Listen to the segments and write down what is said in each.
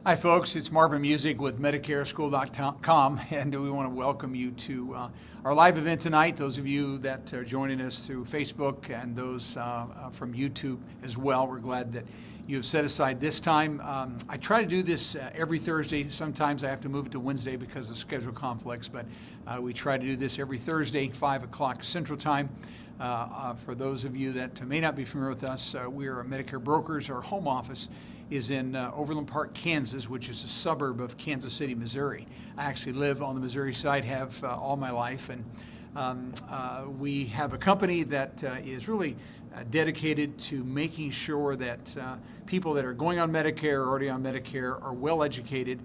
Hi, folks. It's Marvin Music with MedicareSchool.com, and we want to welcome you to our live event tonight. Those of you that are joining us through Facebook and those from YouTube as well, we're glad that you have set aside this time. I try to do this every Thursday. Sometimes I have to move it to Wednesday because of schedule conflicts, but we try to do this every Thursday, 5 o'clock Central Time. For those of you that may not be familiar with us, we are Medicare brokers. Our home office is in Overland Park, Kansas, which is a suburb of Kansas City, Missouri. I actually live on the Missouri side, have all my life, and we have a company that is really dedicated to making sure that people that are going on Medicare or already on Medicare are well educated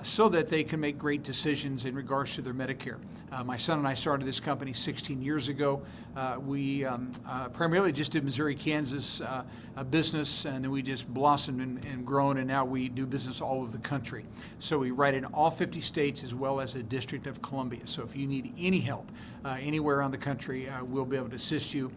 so that they can make great decisions in regards to their Medicare. My son and I started this company 16 years ago. We primarily just did Missouri, Kansas business, and then we just blossomed and grown, and now we do business all over the country. So we write in all 50 states as well as the District of Columbia. So if you need any help anywhere around the country, we'll be able to assist you.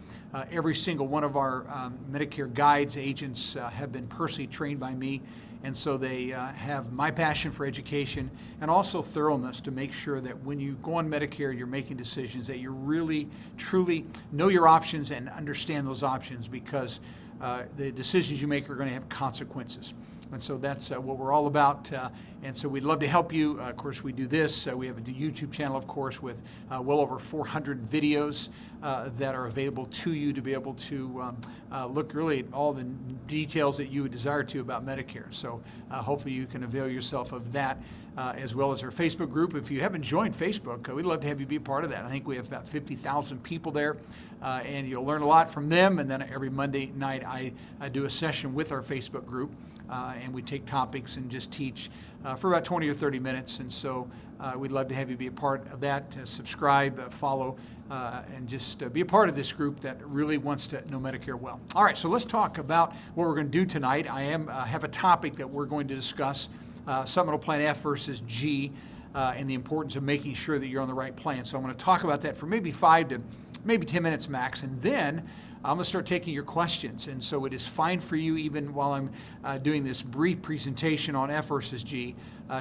Every single one of our Medicare guides, agents have been personally trained by me. And so they have my passion for education and also thoroughness to make sure that when you go on Medicare, you're making decisions that you really, truly know your options and understand those options, because the decisions you make are going to have consequences. And so that's what we're all about. And so we'd love to help you. Of course, we do this. We have a YouTube channel, of course, with well over 400 videos that are available to you to be able to look really at all the details that you would desire to about Medicare. So hopefully you can avail yourself of that, as well as our Facebook group. If you haven't joined Facebook, we'd love to have you be a part of that. I think we have about 50,000 people there, and you'll learn a lot from them. And then every Monday night, I do a session with our Facebook group, and we take topics and just teach for about 20 or 30 minutes. And so we'd love to have you be a part of that. Subscribe, follow, and just be a part of this group that really wants to know Medicare well. All right, so let's talk about what we're going to do tonight. I have a topic that we're going to discuss, Supplemental Plan F versus G, and the importance of making sure that you're on the right plan. So I'm going to talk about that for maybe 5 to maybe 10 minutes max, and then I'm going to start taking your questions. And so it is fine for you, even while I'm doing this brief presentation on F versus G,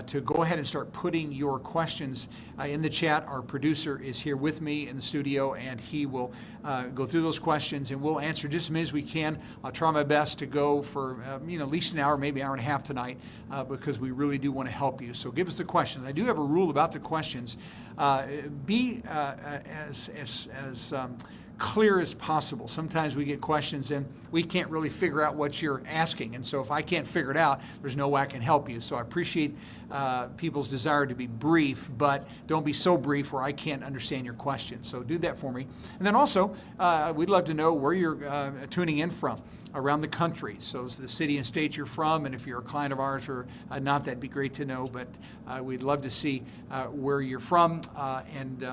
to go ahead and start putting your questions in the chat. Our producer is here with me in the studio, and he will go through those questions, and we'll answer just as many as we can. I'll try my best to go for at least an hour, maybe an hour and a half tonight, because we really do want to help you. So give us the questions. I do have a rule about the questions. Be as clear as possible. Sometimes we get questions and we can't really figure out what you're asking. And so if I can't figure it out, there's no way I can help you. So I appreciate people's desire to be brief, but don't be so brief where I can't understand your question. So do that for me. And then also, we'd love to know where you're tuning in from around the country. So the city and state you're from, and if you're a client of ours or not, that'd be great to know. But we'd love to see where you're from. And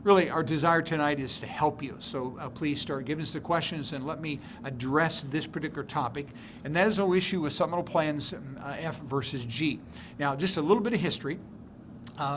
really, our desire tonight is to help you. So please start giving us the questions and let me address this particular topic. And that is our issue with supplemental plans F versus G. Now, just a little bit of history.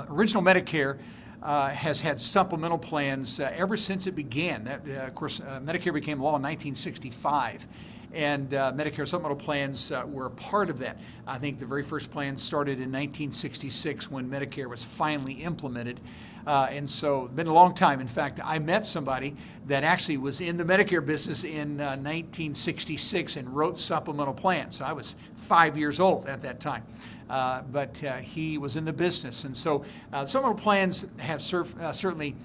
Original Medicare has had supplemental plans ever since it began. Of course, Medicare became law in 1965. And Medicare supplemental plans were a part of that. I think the very first plan started in 1966 when Medicare was finally implemented. And so it's been a long time. In fact, I met somebody that actually was in the Medicare business in 1966 and wrote supplemental plans. So I was 5 years old at that time. But he was in the business. And so supplemental plans have certainly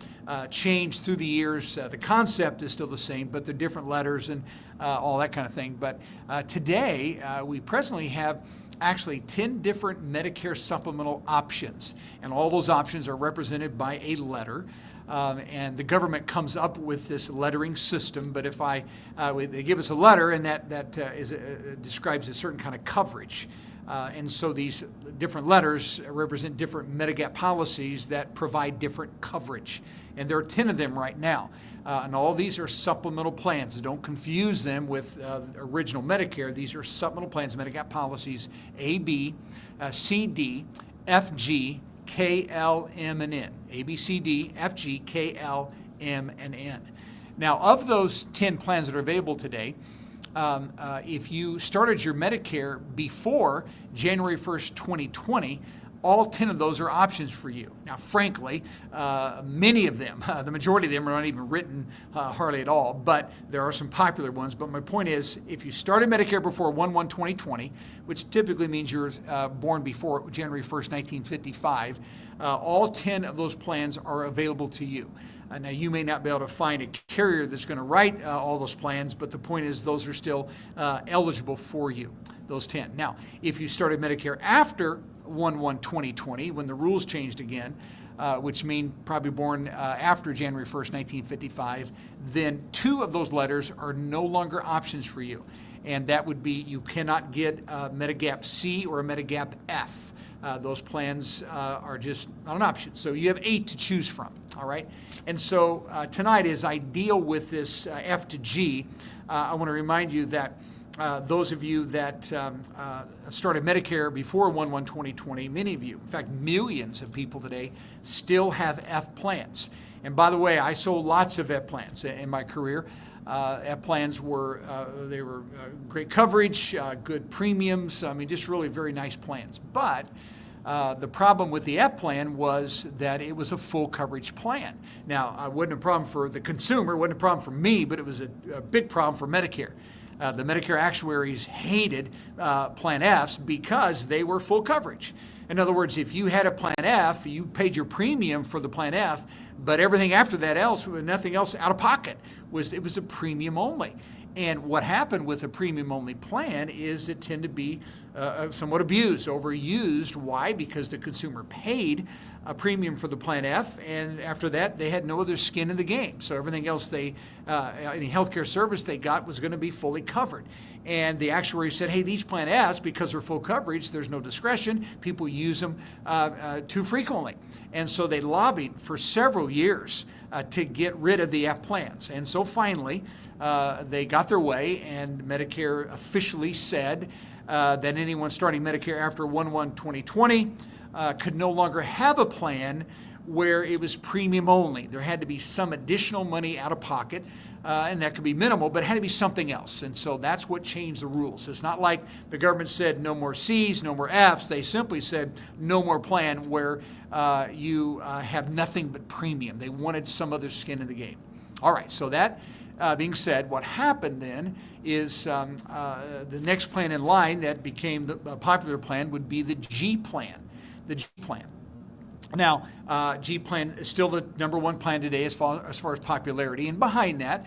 changed through the years. The concept is still the same, but they're different letters and all that kind of thing. But today, we presently have actually 10 different Medicare supplemental options. And all those options are represented by a letter. And the government comes up with this lettering system. But if they give us a letter, and that describes a certain kind of coverage. And so these different letters represent different Medigap policies that provide different coverage. And there are 10 of them right now. And all these are supplemental plans. Don't confuse them with original Medicare. These are supplemental plans, Medigap policies A, B, C, D, F, G, K, L, M, and N. A, B, C, D, F, G, K, L, M, and N. Now, of those 10 plans that are available today, if you started your Medicare before January 1st, 2020, all 10 of those are options for you. Now, frankly, many of them, the majority of them are not even written hardly at all, but there are some popular ones. But my point is, if you started Medicare before 1/1/2020, which typically means you're born before January 1st, 1955, all 10 of those plans are available to you. Now, you may not be able to find a carrier that's going to write all those plans, but the point is those are still eligible for you, those 10. Now, if you started Medicare after 1/1/2020, when the rules changed again, which mean probably born after January 1st, 1955, then 2 of those letters are no longer options for you. And that would be you cannot get a Medigap C or a Medigap F. Those plans are just not an option. So you have 8 to choose from, all right? And so tonight, as I deal with this F to G, I want to remind you that those of you that started Medicare before 1/1/2020, many of you, in fact, millions of people today, still have F plans. And by the way, I sold lots of F plans in my career. F plans were great coverage, good premiums. I mean, just really very nice plans. But the problem with the F plan was that it was a full coverage plan. Now, it wasn't a problem for the consumer, it wasn't a problem for me, but it was a big problem for Medicare. The Medicare actuaries hated Plan Fs because they were full coverage. In other words, if you had a Plan F, you paid your premium for the Plan F, but everything after that else, nothing else out of pocket, it was a premium only. And what happened with a premium-only plan is it tended to be somewhat abused, overused. Why? Because the consumer paid a premium for the Plan F, and after that, they had no other skin in the game. So everything else any healthcare service they got was going to be fully covered. And the actuary said, hey, these Plan Fs, because they're full coverage, there's no discretion, people use them too frequently. And so they lobbied for several years to get rid of the F plans. And so finally, they got their way, and Medicare officially said that anyone starting Medicare after 1/1/2020 could no longer have a plan where it was premium only. There had to be some additional money out of pocket, and that could be minimal, but it had to be something else. And so that's what changed the rules. It's not like the government said no more C's, no more F's. They simply said no more plan where you have nothing but premium. They wanted some other skin in the game. All right, so that being said, what happened then is the next plan in line that became the popular plan would be the G plan. The G plan. Now, G plan is still the number one plan today as far as popularity, and behind that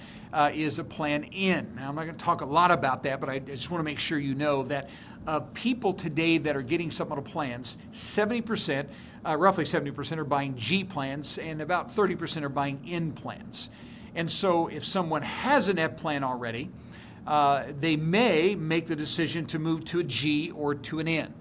is a Plan N. Now, I'm not going to talk a lot about that, but I just want to make sure you know that people today that are getting supplemental plans, 70%, roughly 70% are buying G plans, and about 30% are buying N plans. And so if someone has an F plan already, they may make the decision to move to a G or to an N.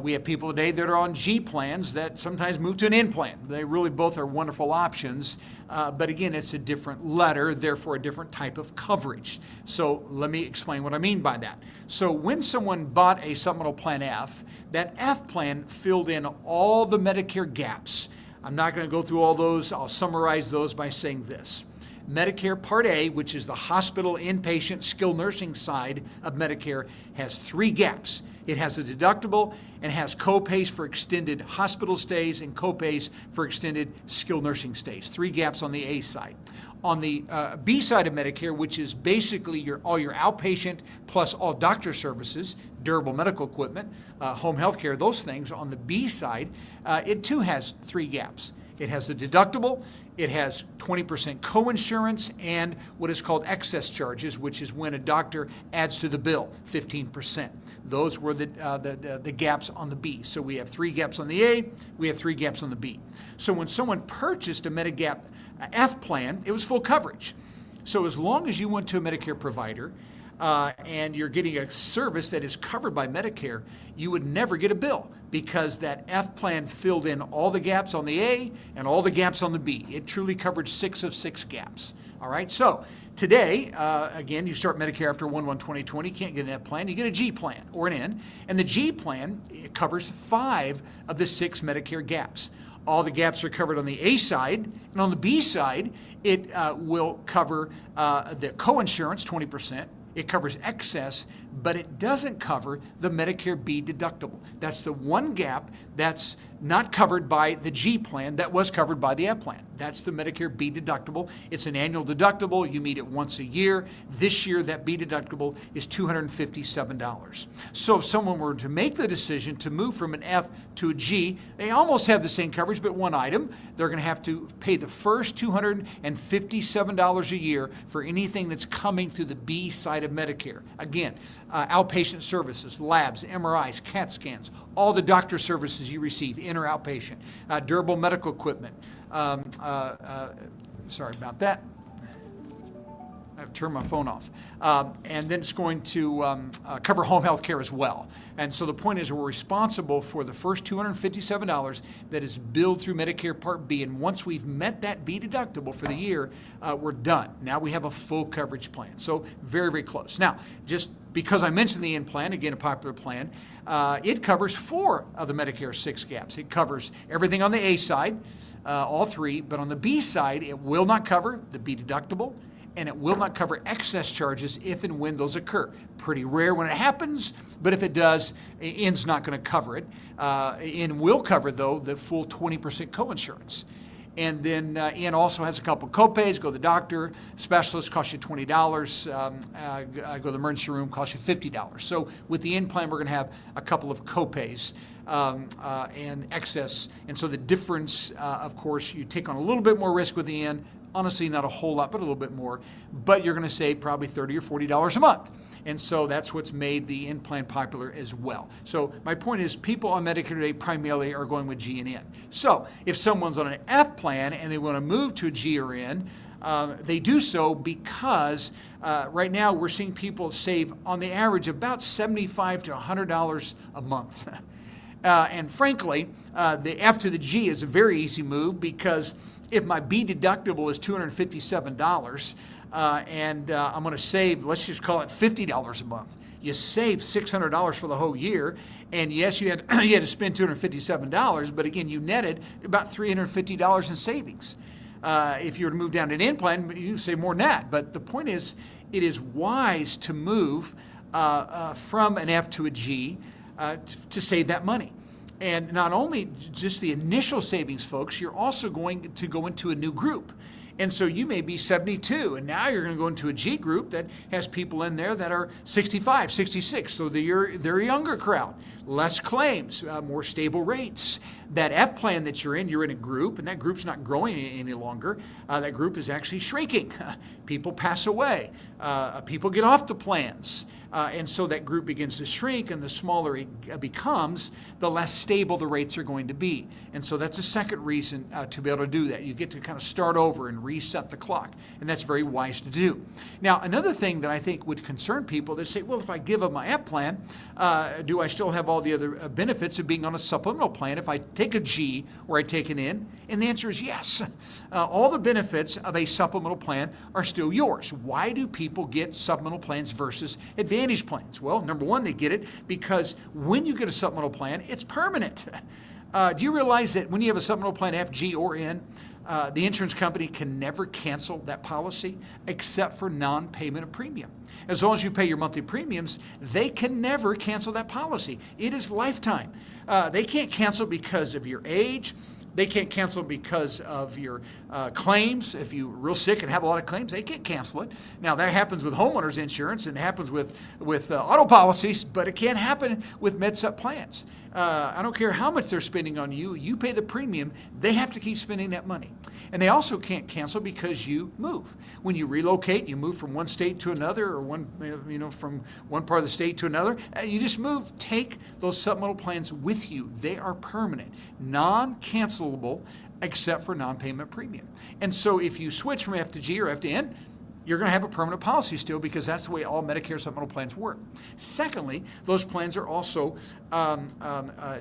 We have people today that are on G plans that sometimes move to an N plan. They really both are wonderful options, but again, it's a different letter, therefore a different type of coverage. So let me explain what I mean by that. So when someone bought a Supplemental Plan F, that F plan filled in all the Medicare gaps. I'm not going to go through all those. I'll summarize those by saying this. Medicare Part A, which is the hospital inpatient skilled nursing side of Medicare, has 3 gaps. It has a deductible and has copays for extended hospital stays and copays for extended skilled nursing stays. 3 gaps on the A side. On the B side of Medicare, which is basically all your outpatient plus all doctor services, durable medical equipment, home health care, those things, on the B side, it too has 3 gaps. It has a deductible, it has 20% coinsurance, and what is called excess charges, which is when a doctor adds to the bill, 15%. Those were the gaps on the B. So we have 3 gaps on the A, we have 3 gaps on the B. So when someone purchased a Medigap F plan, it was full coverage. So as long as you went to a Medicare provider and you're getting a service that is covered by Medicare, you would never get a bill because that F plan filled in all the gaps on the A and all the gaps on the B. It truly covered 6 of 6 gaps. All right, so today, again, you start Medicare after 1/1/2020, you can't get an F plan, you get a G plan or an N, and the G plan covers 5 of the 6 Medicare gaps. All the gaps are covered on the A side, and on the B side, it will cover the coinsurance, 20%. It covers excess, but it doesn't cover the Medicare B deductible. That's the one gap that's not covered by the G plan that was covered by the F plan. That's the Medicare B deductible. It's an annual deductible. You meet it once a year. This year, that B deductible is $257. So if someone were to make the decision to move from an F to a G, they almost have the same coverage, but one item. They're going to have to pay the first $257 a year for anything that's coming through the B side of Medicare. Again, outpatient services, labs, MRIs, CAT scans, all the doctor services you receive, in or outpatient, durable medical equipment. Sorry about that. I've turned my phone off. And then it's going to cover home health care as well. And so the point is we're responsible for the first $257 that is billed through Medicare Part B. And once we've met that B deductible for the year, we're done. Now we have a full coverage plan. So very, very close. Now, just because I mentioned the N plan, again, a popular plan, it covers 4 of the Medicare 6 gaps. It covers everything on the A side, all 3, but on the B side, it will not cover the B deductible, and it will not cover excess charges if and when those occur. Pretty rare when it happens, but if it does, N's not going to cover it. N will cover, though, the full 20% coinsurance. And then N also has a couple copays. Go to the doctor, specialist costs you $20. Go to the emergency room, costs you $50. So with the N plan, we're going to have a couple of copays and excess. And so the difference, of course, you take on a little bit more risk with the N. Honestly, not a whole lot, but a little bit more. But you're going to save probably $30 or $40 a month. And so that's what's made the N plan popular as well. So my point is people on Medicare today primarily are going with G and N. So if someone's on an F plan and they want to move to a G or N, they do so because right now we're seeing people save on the average about $75 to $100 a month. And frankly, the F to the G is a very easy move because if my B deductible is $257 and I'm going to save, let's just call it $50 a month, you save $600 for the whole year. And yes, you had to spend $257, but again, you netted about $350 in savings. If you were to move down to an N plan, you save more than that. But the point is, it is wise to move from an F to a G to save that money. And not only just the initial savings, folks, you're also going to go into a new group. And so you may be 72, and now you're going to go into a G group that has people in there that are 65, 66. So they're a younger crowd, less claims, more stable rates. That F plan that you're in a group, and that group's not growing any longer. That group is actually shrinking. People pass away. People get off the plans. And so that group begins to shrink, and the smaller it becomes, the less stable the rates are going to be. And so that's a second reason to be able to do that. You get to kind of start over and reset the clock, and that's very wise to do. Now, another thing that I think would concern people, they say, well, if I give up my F plan, do I still have all the other benefits of being on a supplemental plan if I take a G or I take an N? And the answer is yes. All the benefits of a supplemental plan are still yours. Why do people get supplemental plans versus Advantage plans? Well, number one, they get it because when you get a supplemental plan, it's permanent. Do you realize that when you have a supplemental plan F, G, or N, the insurance company can never cancel that policy except for non-payment of premium? As long as you pay your monthly premiums, they can never cancel that policy. It is lifetime. They can't cancel because of your age. They can't cancel because of your claims. If you're real sick and have a lot of claims, they can't cancel it. Now, that happens with homeowners insurance and happens with auto policies, but it can't happen with MedSup plans. I don't care how much they're spending on you. You pay the premium. They have to keep spending that money. And they also can't cancel because you move. When you relocate, you move from one state to another or from one part of the state to another. You just move. Take those supplemental plans with you. They are permanent, non-cancelable, except for non-payment premium. And so if you switch from F to G or F to N, you're going to have a permanent policy still because that's the way all Medicare supplemental plans work. Secondly, those plans are also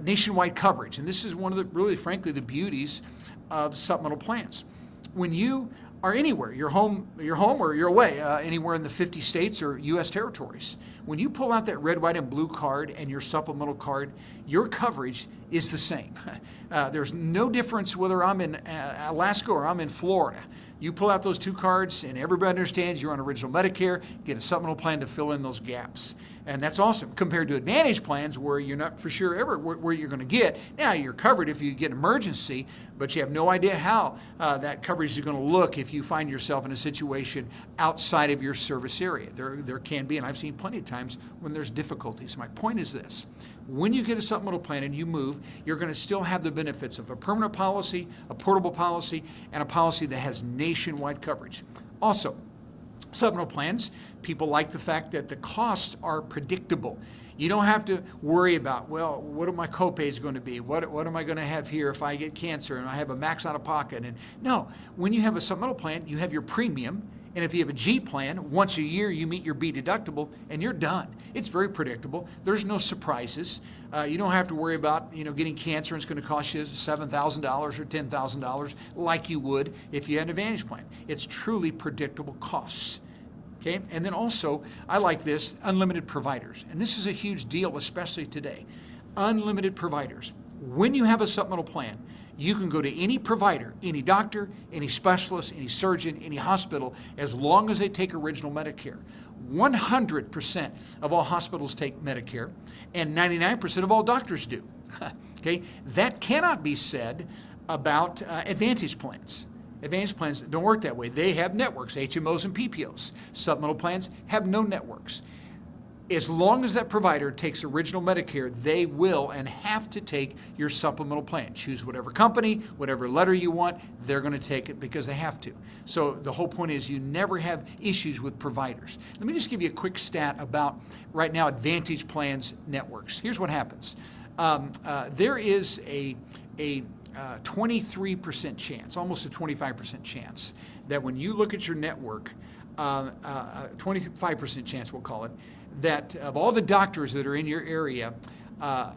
nationwide coverage. And this is one of the, really frankly, the beauties of supplemental plans. When you are anywhere, you're home or you're away, anywhere in the 50 states or U.S. territories, when you pull out that red, white, and blue card and your supplemental card, your coverage is the same. There's no difference whether I'm in Alaska or I'm in Florida. You pull out those 2 cards and everybody understands you're on original Medicare, get a supplemental plan to fill in those gaps. And that's awesome compared to Advantage plans where you're not for sure ever where you're going to get. Now, you're covered if you get an emergency, but you have no idea how that coverage is going to look if you find yourself in a situation outside of your service area. There can be, and I've seen plenty of times when there's difficulties. My point is this. When you get a supplemental plan and you move, you're going to still have the benefits of a permanent policy, a portable policy, and a policy that has nationwide coverage. Also, supplemental plans, people like the fact that the costs are predictable. You don't have to worry about, well, what are my copays going to be? What am I going to have here if I get cancer and I have a max out of pocket? And no, when you have a supplemental plan, you have your premium. And if you have a G plan, once a year you meet your B deductible and you're done. It's very predictable. There's no surprises. You don't have to worry about getting cancer and it's going to cost you $7,000 or $10,000 like you would if you had an Advantage plan. It's truly predictable costs. Okay? And then also, I like this, unlimited providers. And this is a huge deal, especially today. Unlimited providers. When you have a supplemental plan, you can go to any provider, any doctor, any specialist, any surgeon, any hospital, as long as they take original Medicare. 100% of all hospitals take Medicare, and 99% of all doctors do. Okay? That cannot be said about Advantage plans. Advantage plans don't work that way. They have networks, HMOs and PPOs. Supplemental plans have no networks. As long as that provider takes original Medicare, they will and have to take your supplemental plan. Choose whatever company, whatever letter you want, they're going to take it because they have to. So the whole point is you never have issues with providers. Let me just give you a quick stat about right now Advantage plans networks. Here's what happens. There is a 23% chance, almost a 25% chance, that when you look at your network, 25% chance we'll call it, that of all the doctors that are in your area,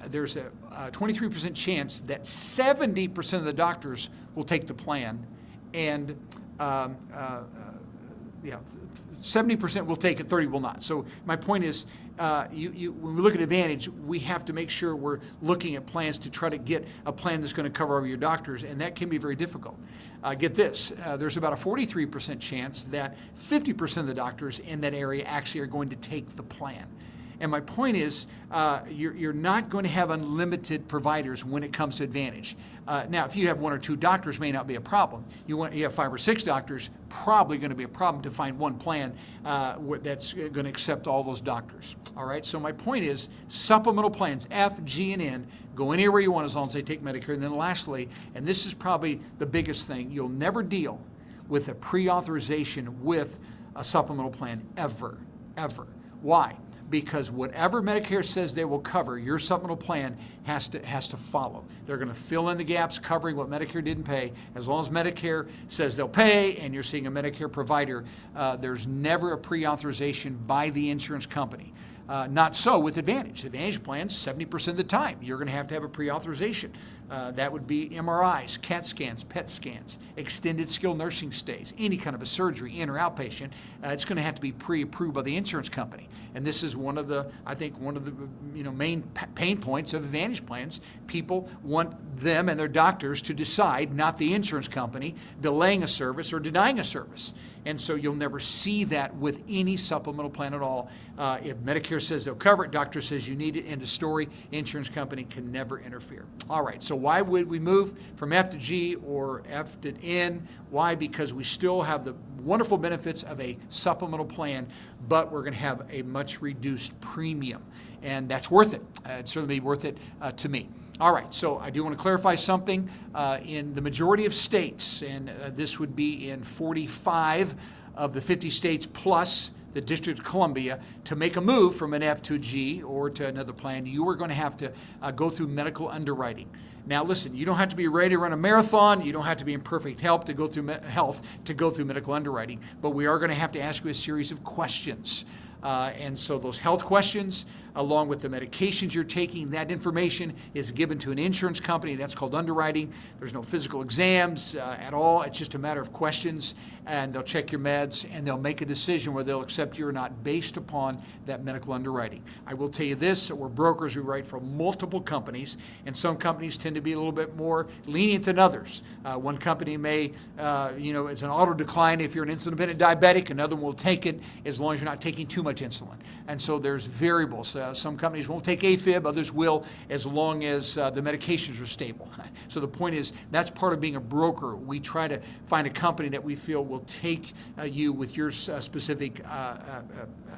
there's a 23% chance that 70% of the doctors will take the plan, and 70% will take it, 30% will not. So my point is, when we look at Advantage, we have to make sure we're looking at plans to try to get a plan that's going to cover all your doctors, and that can be very difficult. Get this, there's about a 43% chance that 50% of the doctors in that area actually are going to take the plan. And my point is, you're not going to have unlimited providers when it comes to Advantage. Now, if you have 1 or 2 doctors, may not be a problem. You have 5 or 6 doctors, probably going to be a problem to find one plan that's going to accept all those doctors. All right. So my point is, supplemental plans F, G, and N go anywhere you want as long as they take Medicare. And then lastly, and this is probably the biggest thing, you'll never deal with a pre-authorization with a supplemental plan ever. Why? Because whatever Medicare says they will cover, your supplemental plan has to follow. They're going to fill in the gaps covering what Medicare didn't pay. As long as Medicare says they'll pay and you're seeing a Medicare provider, there's never a pre-authorization by the insurance company. Not so with Advantage. Advantage plans, 70% of the time, you're going to have a pre-authorization. That would be MRIs, CAT scans, PET scans, extended skilled nursing stays, any kind of a surgery, in or outpatient. It's going to have to be pre-approved by the insurance company. And this is one of the main pain points of Advantage plans. People want them and their doctors to decide, not the insurance company, delaying a service or denying a service. And so you'll never see that with any supplemental plan at all. If Medicare says they'll cover it, doctor says you need it, end of story, insurance company can never interfere. All right, so why would we move from F to G or F to N? Why? Because we still have the wonderful benefits of a supplemental plan, but we're going to have a much reduced premium. And that's worth it. It's certainly worth it to me. All right, so I do want to clarify something. In the majority of states, and this would be in 45 of the 50 states plus the District of Columbia, to make a move from an F to a G or to another plan, you are going to have to go through medical underwriting. Now, listen, you don't have to be ready to run a marathon. You don't have to be in perfect health to go through medical underwriting, but we are going to have to ask you a series of questions. And so those health questions along with the medications you're taking. That information is given to an insurance company. That's called underwriting. There's no physical exams at all. It's just a matter of questions, and they'll check your meds, and they'll make a decision whether they'll accept you or not based upon that medical underwriting. I will tell you this, we're brokers. We write for multiple companies, and some companies tend to be a little bit more lenient than others. One company may, it's an auto decline if you're an insulin-dependent diabetic. Another one will take it as long as you're not taking too much insulin. And so there's variables. Some companies won't take AFib, others will, as long as the medications are stable. So the point is, that's part of being a broker. We try to find a company that we feel will take you with your specific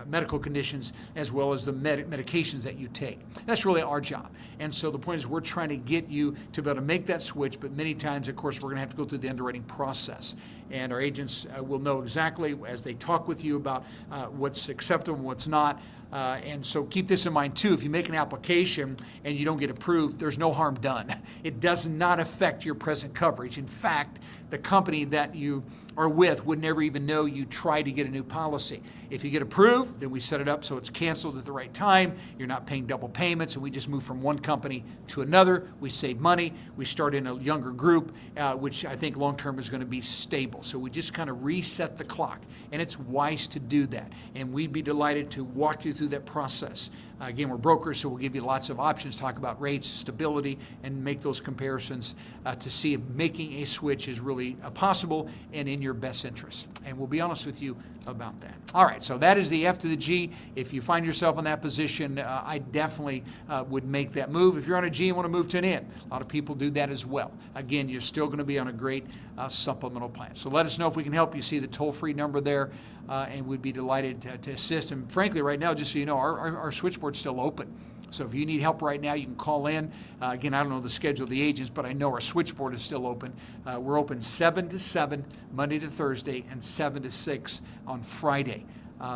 medical conditions as well as the medications that you take. That's really our job. And so the point is, we're trying to get you to be able to make that switch, but many times, of course, we're going to have to go through the underwriting process. And our agents will know exactly as they talk with you about what's acceptable and what's not. And so keep this in mind too. If you make an application and you don't get approved, there's no harm done. It does not affect your present coverage. In fact, the company that you are with would never even know you tried to get a new policy. If you get approved, then we set it up so it's canceled at the right time. You're not paying double payments, and we just move from one company to another. We save money. We start in a younger group, which I think long-term is going to be stable. So we just kind of reset the clock, and it's wise to do that. And we'd be delighted to walk you through that process. Again, we're brokers, so we'll give you lots of options, talk about rates, stability, and make those comparisons to see if making a switch is really possible and in your best interest. And we'll be honest with you about that. All right, so that is the F to the G. If you find yourself in that position, I definitely would make that move. If you're on a G and want to move to an N, a lot of people do that as well. Again, you're still going to be on a great supplemental plan. So let us know if we can help you. See the toll-free number there, and we'd be delighted to assist. And frankly, right now, just so you know, our switchboard's still open. So if you need help right now, you can call in. Again, I don't know the schedule of the agents, but I know our switchboard is still open. We're open 7 to 7, Monday to Thursday, and 7 to 6 on Friday,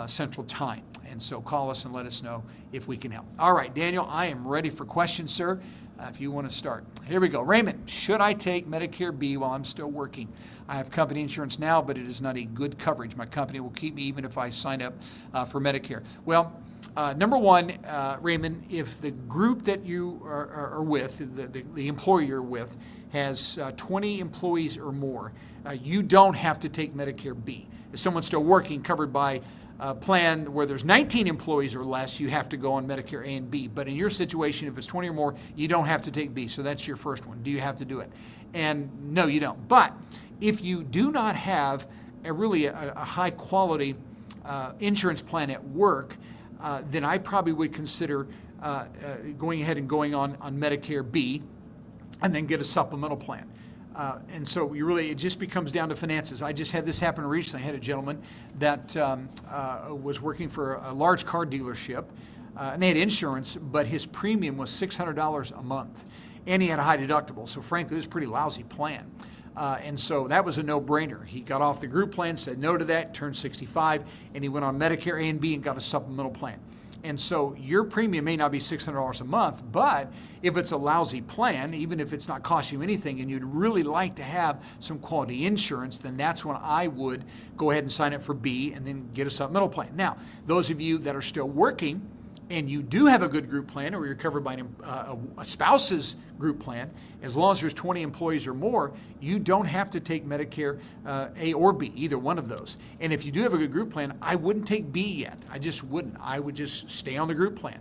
Central Time. And so call us and let us know if we can help. All right, Daniel, I am ready for questions, sir, if you want to start. Here we go. Raymond, should I take Medicare B while I'm still working? I have company insurance now, but it is not a good coverage. My company will keep me even if I sign up for Medicare. Well, number one, Raymond, if the group that you are with, the employer you're with, has 20 employees or more, you don't have to take Medicare B. If someone's still working, covered by a plan where there's 19 employees or less, you have to go on Medicare A and B. But in your situation, if it's 20 or more, you don't have to take B. So that's your first one. Do you have to do it? And no, you don't. But if you do not have a high quality insurance plan at work, then I probably would consider going ahead and going on Medicare B and then get a supplemental plan. And so it just becomes down to finances. I just had this happen recently. I had a gentleman that was working for a large car dealership, and they had insurance, but his premium was $600 a month, and he had a high deductible. So frankly, it was a pretty lousy plan. And so that was a no-brainer. He got off the group plan, said no to that, turned 65, and he went on Medicare A and B and got a supplemental plan. And so your premium may not be $600 a month, but if it's a lousy plan, even if it's not costing you anything and you'd really like to have some quality insurance, then that's when I would go ahead and sign up for B and then get a supplemental plan. Now, those of you that are still working and you do have a good group plan, or you're covered by a spouse's group plan, as long as there's 20 employees or more, you don't have to take Medicare A or B, either one of those. And if you do have a good group plan, I wouldn't take B yet. I just wouldn't. I would just stay on the group plan.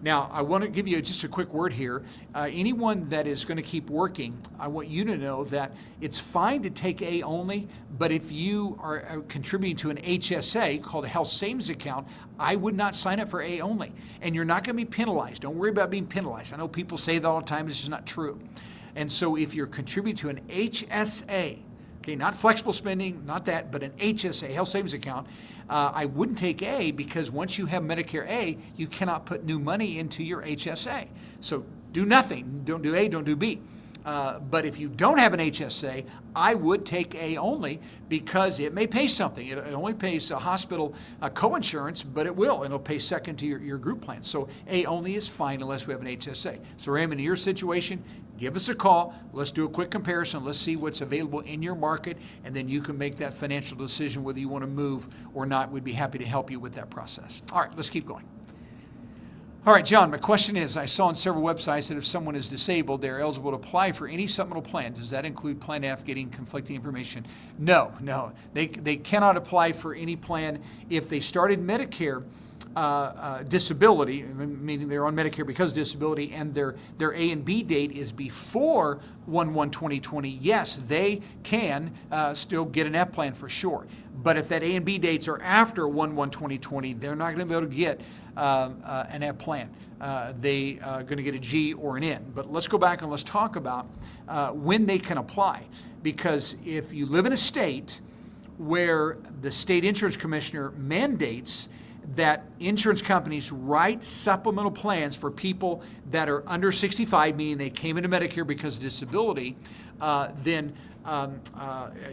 Now, I want to give you just a quick word here. Anyone that is going to keep working, I want you to know that it's fine to take A only, but if you are contributing to an HSA called a health savings account, I would not sign up for A only. And you're not going to be penalized. Don't worry about being penalized. I know people say that all the time. It's just not true. And so if you're contributing to an HSA, okay, not flexible spending, not that, but an HSA, health savings account, I wouldn't take A, because once you have Medicare A, you cannot put new money into your HSA. So do nothing. Don't do A, don't do B. But if you don't have an HSA, I would take A only, because it may pay something. It only pays a hospital co-insurance, but it will, and it'll pay second to your group plan. So A only is fine unless we have an HSA. So Raymond, in your situation, give us a call. Let's do a quick comparison. Let's see what's available in your market, and then you can make that financial decision whether you want to move or not. We'd be happy to help you with that process. All right, let's keep going. All right, John, my question is, I saw on several websites that if someone is disabled, they're eligible to apply for any supplemental plan. Does that include Plan F getting conflicting information? No. They cannot apply for any plan if they started Medicare disability, meaning they're on Medicare because of disability, and their A and B date is before 1/1/2020. Yes, they can still get an F plan for sure. But if that A and B dates are after 1/1/2020, they're not going to be able to get an F plan. They are going to get a G or an N. But let's go back and let's talk about when they can apply. Because if you live in a state where the state insurance commissioner mandates that insurance companies write supplemental plans for people that are under 65, meaning they came into Medicare because of disability, then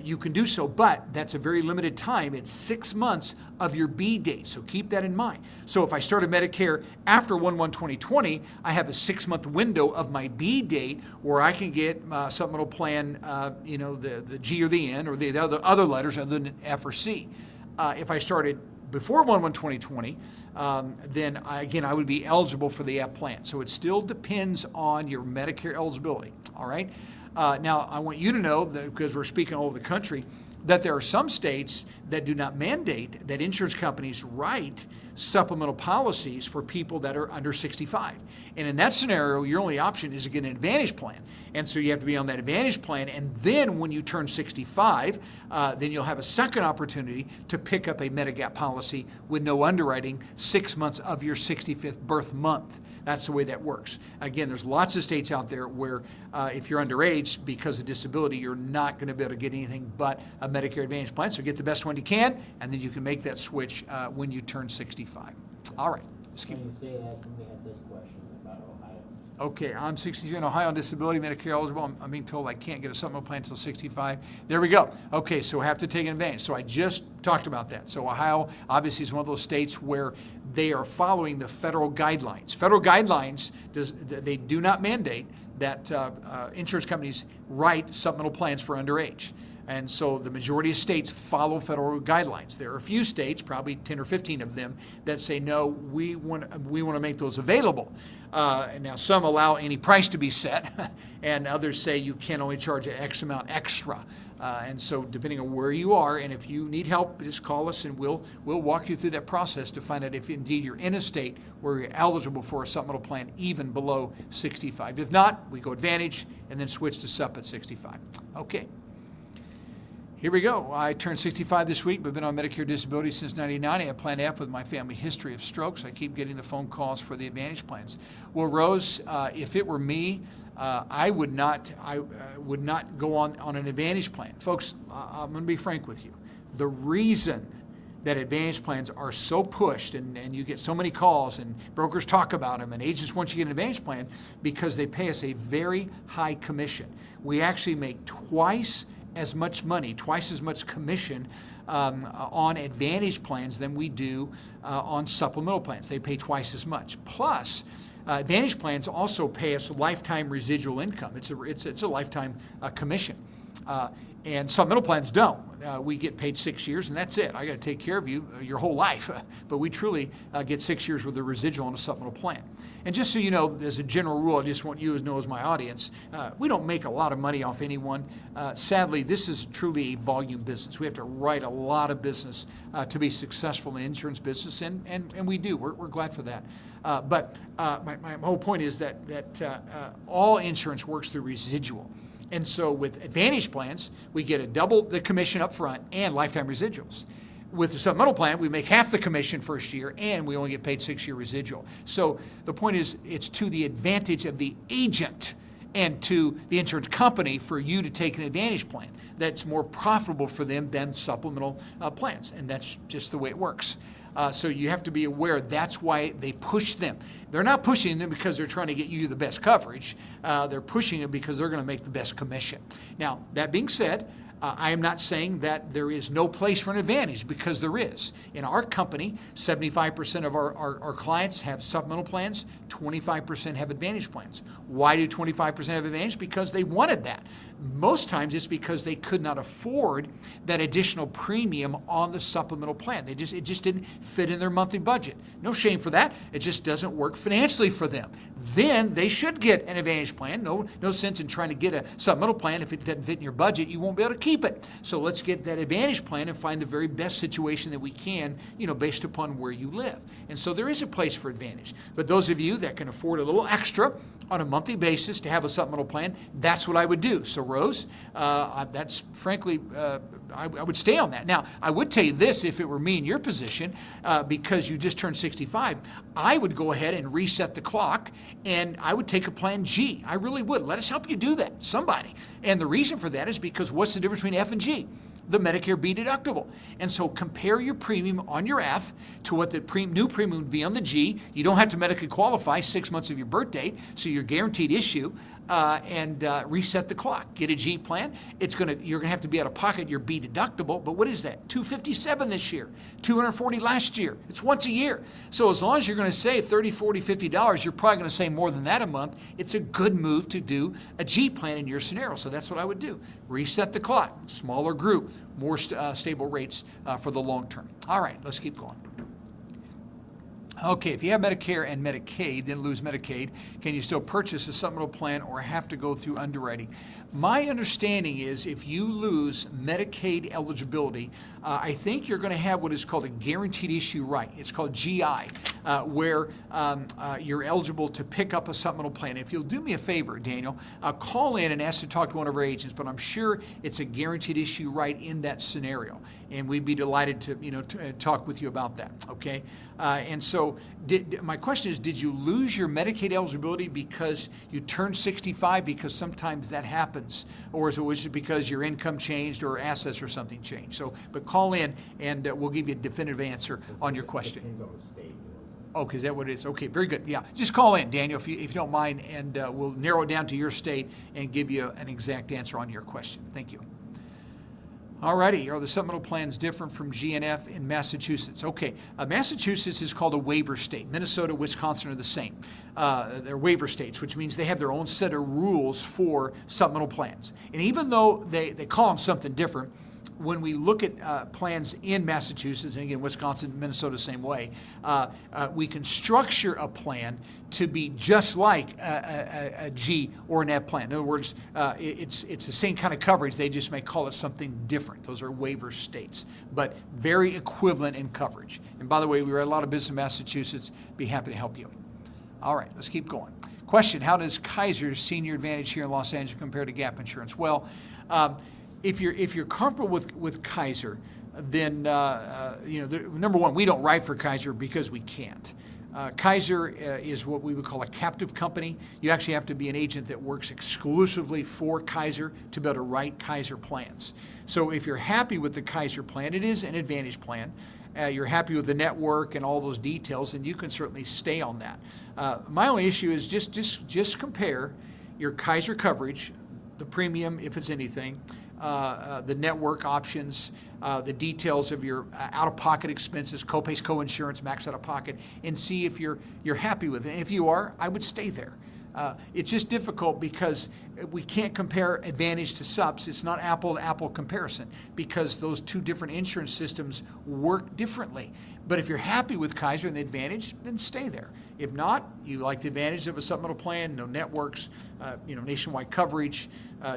you can do so, but that's a very limited time. It's 6 months of your B date, so keep that in mind. So if I started Medicare after 1/1/2020, I have a 6-month window of my B date where I can get supplemental plan, the G or the N or the other letters other than F or C. If I started before 1/1/2020, then I would be eligible for the F plan. So it still depends on your Medicare eligibility, all right? Now, I want you to know, that because we're speaking all over the country, that there are some states that do not mandate that insurance companies write supplemental policies for people that are under 65. And in that scenario, your only option is to get an Advantage plan. And so you have to be on that Advantage plan. And then when you turn 65, then you'll have a second opportunity to pick up a Medigap policy with no underwriting 6 months of your 65th birth month. That's the way that works. Again, there's lots of states out there where if you're underage because of disability, you're not going to be able to get anything but a Medicare Advantage plan. So get the best one you can, and then you can make that switch when you turn 65. All right. When you say that, somebody had this question about Ohio. Okay, I'm 63 in Ohio on disability, Medicare eligible. I'm being told I can't get a supplemental plan until 65. There we go. Okay, so I have to take advantage. So I just talked about that. So Ohio obviously is one of those states where they are following the federal guidelines. Federal guidelines, they do not mandate that insurance companies write supplemental plans for underage. And so the majority of states follow federal guidelines. There are a few states, probably 10 or 15 of them, that say, no, we want to make those available. And now some allow any price to be set, and others say you can only charge an X amount extra. And so depending on where you are, and if you need help, just call us and we'll walk you through that process to find out if indeed you're in a state where you're eligible for a supplemental plan even below 65. If not, we go Advantage and then switch to Supp at 65. Okay. Here we go. I turned 65 this week, but been on Medicare disability since '99. I have Plan F with my family history of strokes. I keep getting the phone calls for the Advantage plans. Well, Rose, if it were me, I would not go on an Advantage plan. Folks, I'm going to be frank with you. The reason that Advantage plans are so pushed and you get so many calls and brokers talk about them and agents want you to get an Advantage plan because they pay us a very high commission. We actually make twice as much money, twice as much commission on Advantage plans than we do on supplemental plans. They pay twice as much. Plus, Advantage plans also pay us lifetime residual income. It's a lifetime commission. And supplemental plans don't. We get paid 6 years, and that's it. I got to take care of you your whole life. But we truly get 6 years with a residual on a supplemental plan. And just so you know, as a general rule, I just want you to know as my audience, we don't make a lot of money off anyone. Sadly, this is truly a volume business. We have to write a lot of business to be successful in the insurance business, and we do. We're glad for that. But my whole point is that all insurance works through residual. And so with Advantage plans, we get a double the commission up front and lifetime residuals. With the supplemental plan, we make half the commission first year and we only get paid 6-year residual. So the point is, it's to the advantage of the agent and to the insurance company for you to take an Advantage plan. That's more profitable for them than supplemental plans, and that's just the way it works. So you have to be aware that's why they push them. They're not pushing them because they're trying to get you the best coverage. They're pushing it because they're going to make the best commission. Now, that being said, I am not saying that there is no place for an advantage, because there is. In our company, 75% of our clients have supplemental plans, 25% have advantage plans. Why do 25% have advantage? Because they wanted that. Most times it's because they could not afford that additional premium on the supplemental plan. It just didn't fit in their monthly budget. No shame for that. It just doesn't work financially for them. Then they should get an advantage plan. No sense in trying to get a supplemental plan. If it doesn't fit in your budget, you won't be able to keep it. So let's get that advantage plan and find the very best situation that we can, based upon where you live. And so there is a place for advantage. But those of you that can afford a little extra on a monthly basis to have a supplemental plan, that's what I would do. So Rose, that's frankly, I would stay on that. Now, I would tell you this, if it were me in your position, because you just turned 65, I would go ahead and reset the clock, and I would take a plan G. I really would. Let us help you do that, somebody. And the reason for that is because what's the difference between F and G? The Medicare B deductible. And so compare your premium on your F to what the new premium would be on the G. You don't have to medically qualify 6 months of your birth date, so you're guaranteed issue, and reset the clock. Get a G plan. You're gonna have to be out of pocket your B deductible, but what is that? $257 this year, $240 last year. It's once a year. So as long as you're gonna save $30, $40, $50, you're probably gonna save more than that a month. It's a good move to do a G plan in your scenario. So that's what I would do. Reset the clock, smaller group, more stable rates for the long term. All right, let's keep going. Okay, if you have Medicare and Medicaid, then lose Medicaid, can you still purchase a supplemental plan or have to go through underwriting? My understanding is if you lose Medicaid eligibility, I think you're going to have what is called a guaranteed issue right. It's called GI, where you're eligible to pick up a supplemental plan. If you'll do me a favor, Daniel, call in and ask to talk to one of our agents, but I'm sure it's a guaranteed issue right in that scenario. And we'd be delighted to talk with you about that, okay? And so my question is, did you lose your Medicaid eligibility because you turned 65? Because sometimes that happens. Or is it just because your income changed or assets or something changed? So, but call in and we'll give you a definitive answer on your question. Depends on the state. Okay, is that what it is? Okay, very good. Yeah, just call in, Daniel, if you don't mind, and we'll narrow it down to your state and give you an exact answer on your question. Thank you. Alrighty, are the supplemental plans different from GNF in Massachusetts? Okay, Massachusetts is called a waiver state. Minnesota, Wisconsin are the same. They're waiver states, which means they have their own set of rules for supplemental plans. And even though they call them something different, when we look at plans in Massachusetts, and again, Wisconsin, Minnesota, same way, we can structure a plan to be just like a G or an F plan. In other words, it's the same kind of coverage. They just may call it something different. Those are waiver states, but very equivalent in coverage. And by the way, we were at a lot of business in Massachusetts. Be happy to help you. All right, let's keep going. Question, how does Kaiser's Senior Advantage here in Los Angeles compare to Gap Insurance? Well, if you're comfortable with Kaiser, then number one, we don't write for Kaiser because we can't. Kaiser is what we would call a captive company. You actually have to be an agent that works exclusively for Kaiser to be able to write Kaiser plans. So if you're happy with the Kaiser plan, it is an advantage plan. You're happy with the network and all those details, then you can certainly stay on that. My only issue is just compare your Kaiser coverage, the premium, if it's anything, the network options, the details of your out-of-pocket expenses, copays, co-insurance, max out-of-pocket, and see if you're happy with it. And if you are, I would stay there. It's just difficult because we can't compare Advantage to subs. It's not apple-to-apple comparison because those two different insurance systems work differently. But if you're happy with Kaiser and the Advantage, then stay there. If not, you like the advantage of a supplemental plan, no networks, nationwide coverage,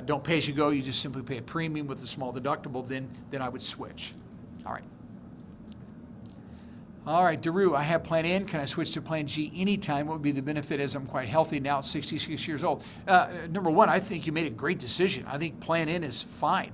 don't pay as you go, you just simply pay a premium with a small deductible, then I would switch. All right. All right, Daru, I have Plan N. Can I switch to Plan G anytime? What would be the benefit as I'm quite healthy now at 66 years old? Number one, I think you made a great decision. I think Plan N is fine.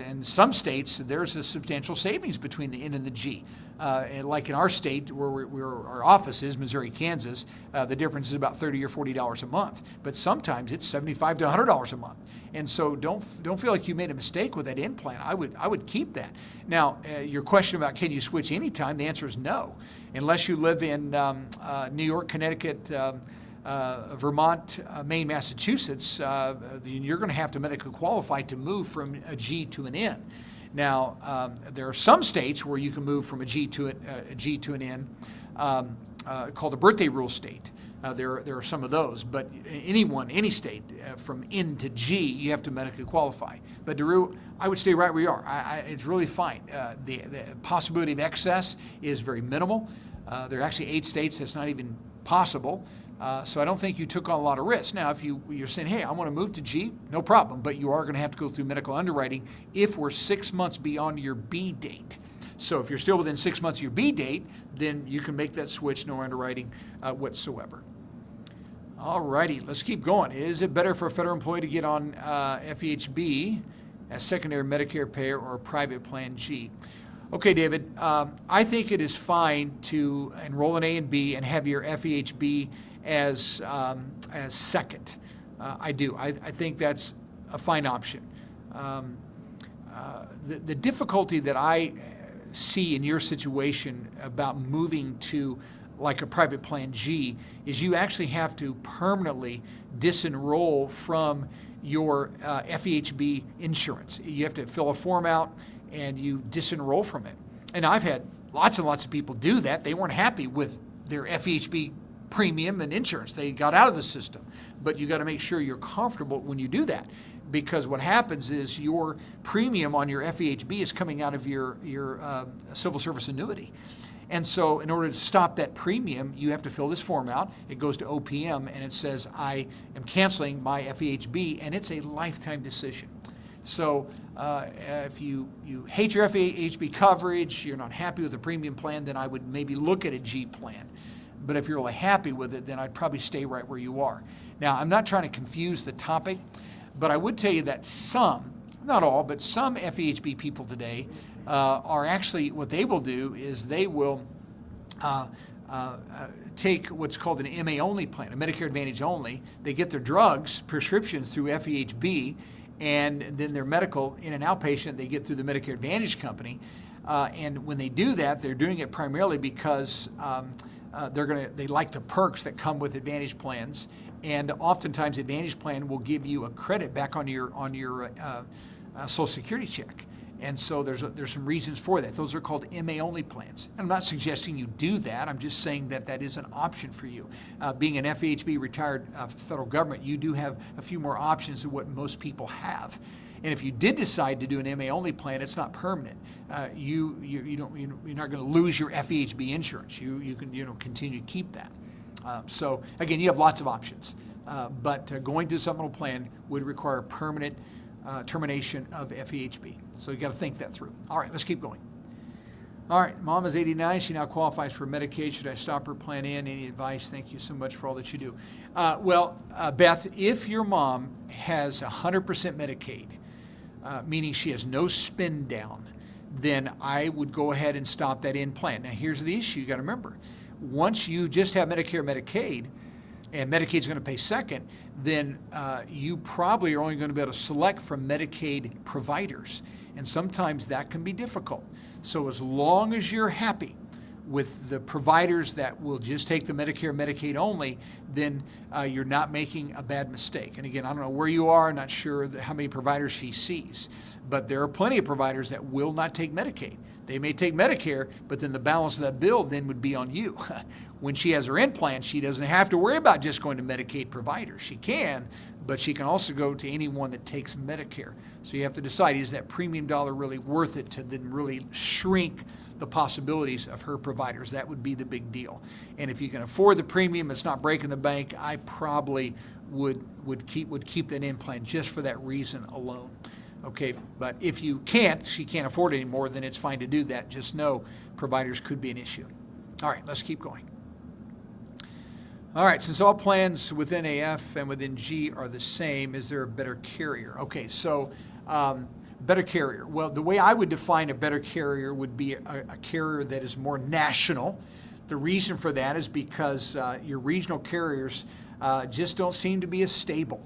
In some states, there's a substantial savings between the N and the G. And like in our state, where our office is, Missouri, Kansas, the difference is about $30 or $40 a month. But sometimes it's $75 to $100 a month. And so don't feel like you made a mistake with that N plan. I would keep that. Now, your question about can you switch anytime, the answer is no. Unless you live in New York, Connecticut, Vermont, Maine, Massachusetts, you're going to have to medically qualify to move from a G to an N. Now, there are some states where you can move from a G to an N, called a birthday rule state. There are some of those, but any state from N to G, you have to medically qualify. But Daru, I would stay right where you are. It's really fine. The possibility of excess is very minimal. There are actually 8 states that's not even possible. So I don't think you took on a lot of risk. Now, if you're saying, hey, I want to move to G, no problem, but you are going to have to go through medical underwriting if we're 6 months beyond your B date. So if you're still within 6 months of your B date, then you can make that switch, no underwriting whatsoever. All righty, let's keep going. Is it better for a federal employee to get on FEHB as secondary Medicare payer or a private plan G? Okay, David, I think it is fine to enroll in A and B and have your FEHB as second. I do. I think that's a fine option. The difficulty that I see in your situation about moving to like a private plan G is you actually have to permanently disenroll from your FEHB insurance. You have to fill a form out and you disenroll from it. And I've had lots and lots of people do that. They weren't happy with their FEHB premium and insurance. They got out of the system. But you got to make sure you're comfortable when you do that, because what happens is your premium on your FEHB is coming out of your civil service annuity. And so in order to stop that premium, you have to fill this form out. It goes to OPM and it says, I am canceling my FEHB, and it's a lifetime decision. So if you hate your FEHB coverage, you're not happy with the premium plan, then I would maybe look at a G plan. But if you're really happy with it, then I'd probably stay right where you are. Now, I'm not trying to confuse the topic, but I would tell you that some, not all, but some FEHB people today are actually, what they will do is they will take what's called an MA only plan, a Medicare Advantage only. They get their drugs, prescriptions through FEHB, and then their medical in an outpatient they get through the Medicare Advantage company. And when they do that, they're doing it primarily because they like the perks that come with Advantage plans, and oftentimes Advantage plan will give you a credit back on your Social Security check. And so there's some reasons for that. Those are called MA only plans. And I'm not suggesting you do that. I'm just saying that that is an option for you. Being an FEHB retired federal government, you do have a few more options than what most people have. And if you did decide to do an MA only plan, it's not permanent. You're not going to lose your FEHB insurance. You can continue to keep that. So again, you have lots of options. But going to a supplemental plan would require permanent termination of FEHB. So you got to think that through. All right, let's keep going. All right, Mom is 89. She now qualifies for Medicaid. Should I stop her plan in? Any advice? Thank you so much for all that you do. Beth, if your mom has 100% Medicaid, meaning she has no spend down, then I would go ahead and stop that in plan. Now, here's the issue you got to remember. Once you just have Medicare, Medicaid, and Medicaid's going to pay second, then you probably are only going to be able to select from Medicaid providers. And sometimes that can be difficult. So as long as you're happy with the providers that will just take the Medicare, Medicaid only, then you're not making a bad mistake. And again, I don't know where you are, not sure how many providers she sees, but there are plenty of providers that will not take Medicaid. They may take Medicare, but then the balance of that bill then would be on you. When she has her implant, she doesn't have to worry about just going to Medicaid providers. She can, but she can also go to anyone that takes Medicare. So you have to decide, is that premium dollar really worth it to then really shrink the possibilities of her providers? That would be the big deal. And if you can afford the premium, it's not breaking the bank, I probably would keep that implant just for that reason alone. Okay, but if you can't, she can't afford it anymore, then it's fine to do that. Just know providers could be an issue. All right, let's keep going. All right, since all plans within AF and within G are the same, is there a better carrier? Okay, so better carrier. Well, the way I would define a better carrier would be a carrier that is more national. The reason for that is because your regional carriers just don't seem to be as stable.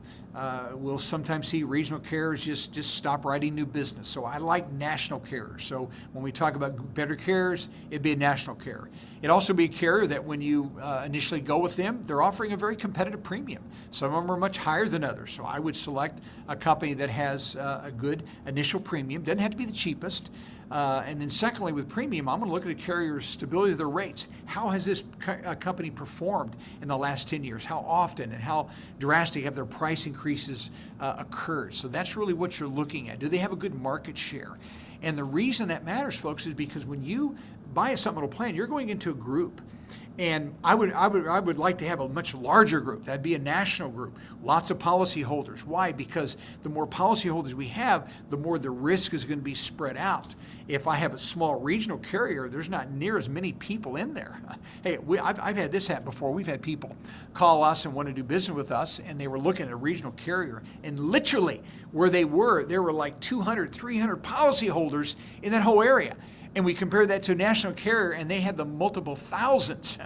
We'll sometimes see regional carriers just stop writing new business. So I like national carriers. So when we talk about better carriers, it'd be a national carrier. It'd also be a carrier that when you initially go with them, they're offering a very competitive premium. Some of them are much higher than others. So I would select a company that has a good initial premium. Doesn't have to be the cheapest. And then secondly, with premium, I'm going to look at a carrier's stability of their rates. How has this company performed in the last 10 years? How often and how drastic have their price increases occurred? So that's really what you're looking at. Do they have a good market share? And the reason that matters, folks, is because when you buy a supplemental plan, you're going into a group. And I would like to have a much larger group. That'd be a national group. Lots of policyholders. Why? Because the more policyholders we have, the more the risk is going to be spread out. If I have a small regional carrier, there's not near as many people in there. Hey, I've had this happen before. We've had people call us and want to do business with us, and they were looking at a regional carrier, and literally where there were like 200, 300 policyholders in that whole area. And we compared that to a national carrier, and they had the multiple thousands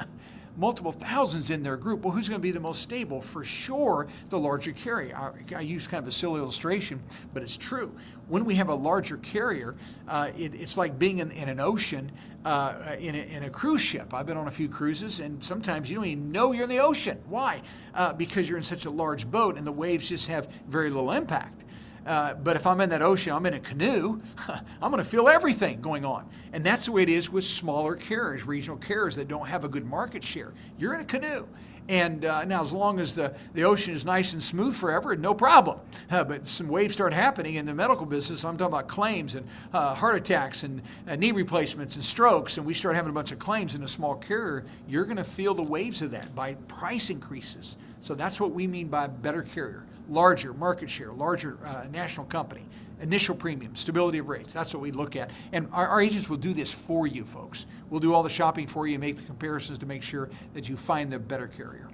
in their group. Well, who's going to be the most stable? For sure, the larger carrier. I use kind of a silly illustration, but it's true. When we have a larger carrier, it's like being in an ocean in a cruise ship. I've been on a few cruises, and sometimes you don't even know you're in the ocean. Why? Because you're in such a large boat, and the waves just have very little impact. But if I'm in that ocean, I'm in a canoe, I'm going to feel everything going on. And that's the way it is with smaller carriers, regional carriers that don't have a good market share. You're in a canoe. And now, as long as the ocean is nice and smooth forever, no problem. But some waves start happening in the medical business. I'm talking about claims and heart attacks and knee replacements and strokes, and we start having a bunch of claims in a small carrier. You're going to feel the waves of that by price increases. So that's what we mean by better carrier. Larger market share, larger national company, initial premium, stability of rates. That's what we look at. And our agents will do this for you, folks. We'll do all the shopping for you and make the comparisons to make sure that you find the better carrier.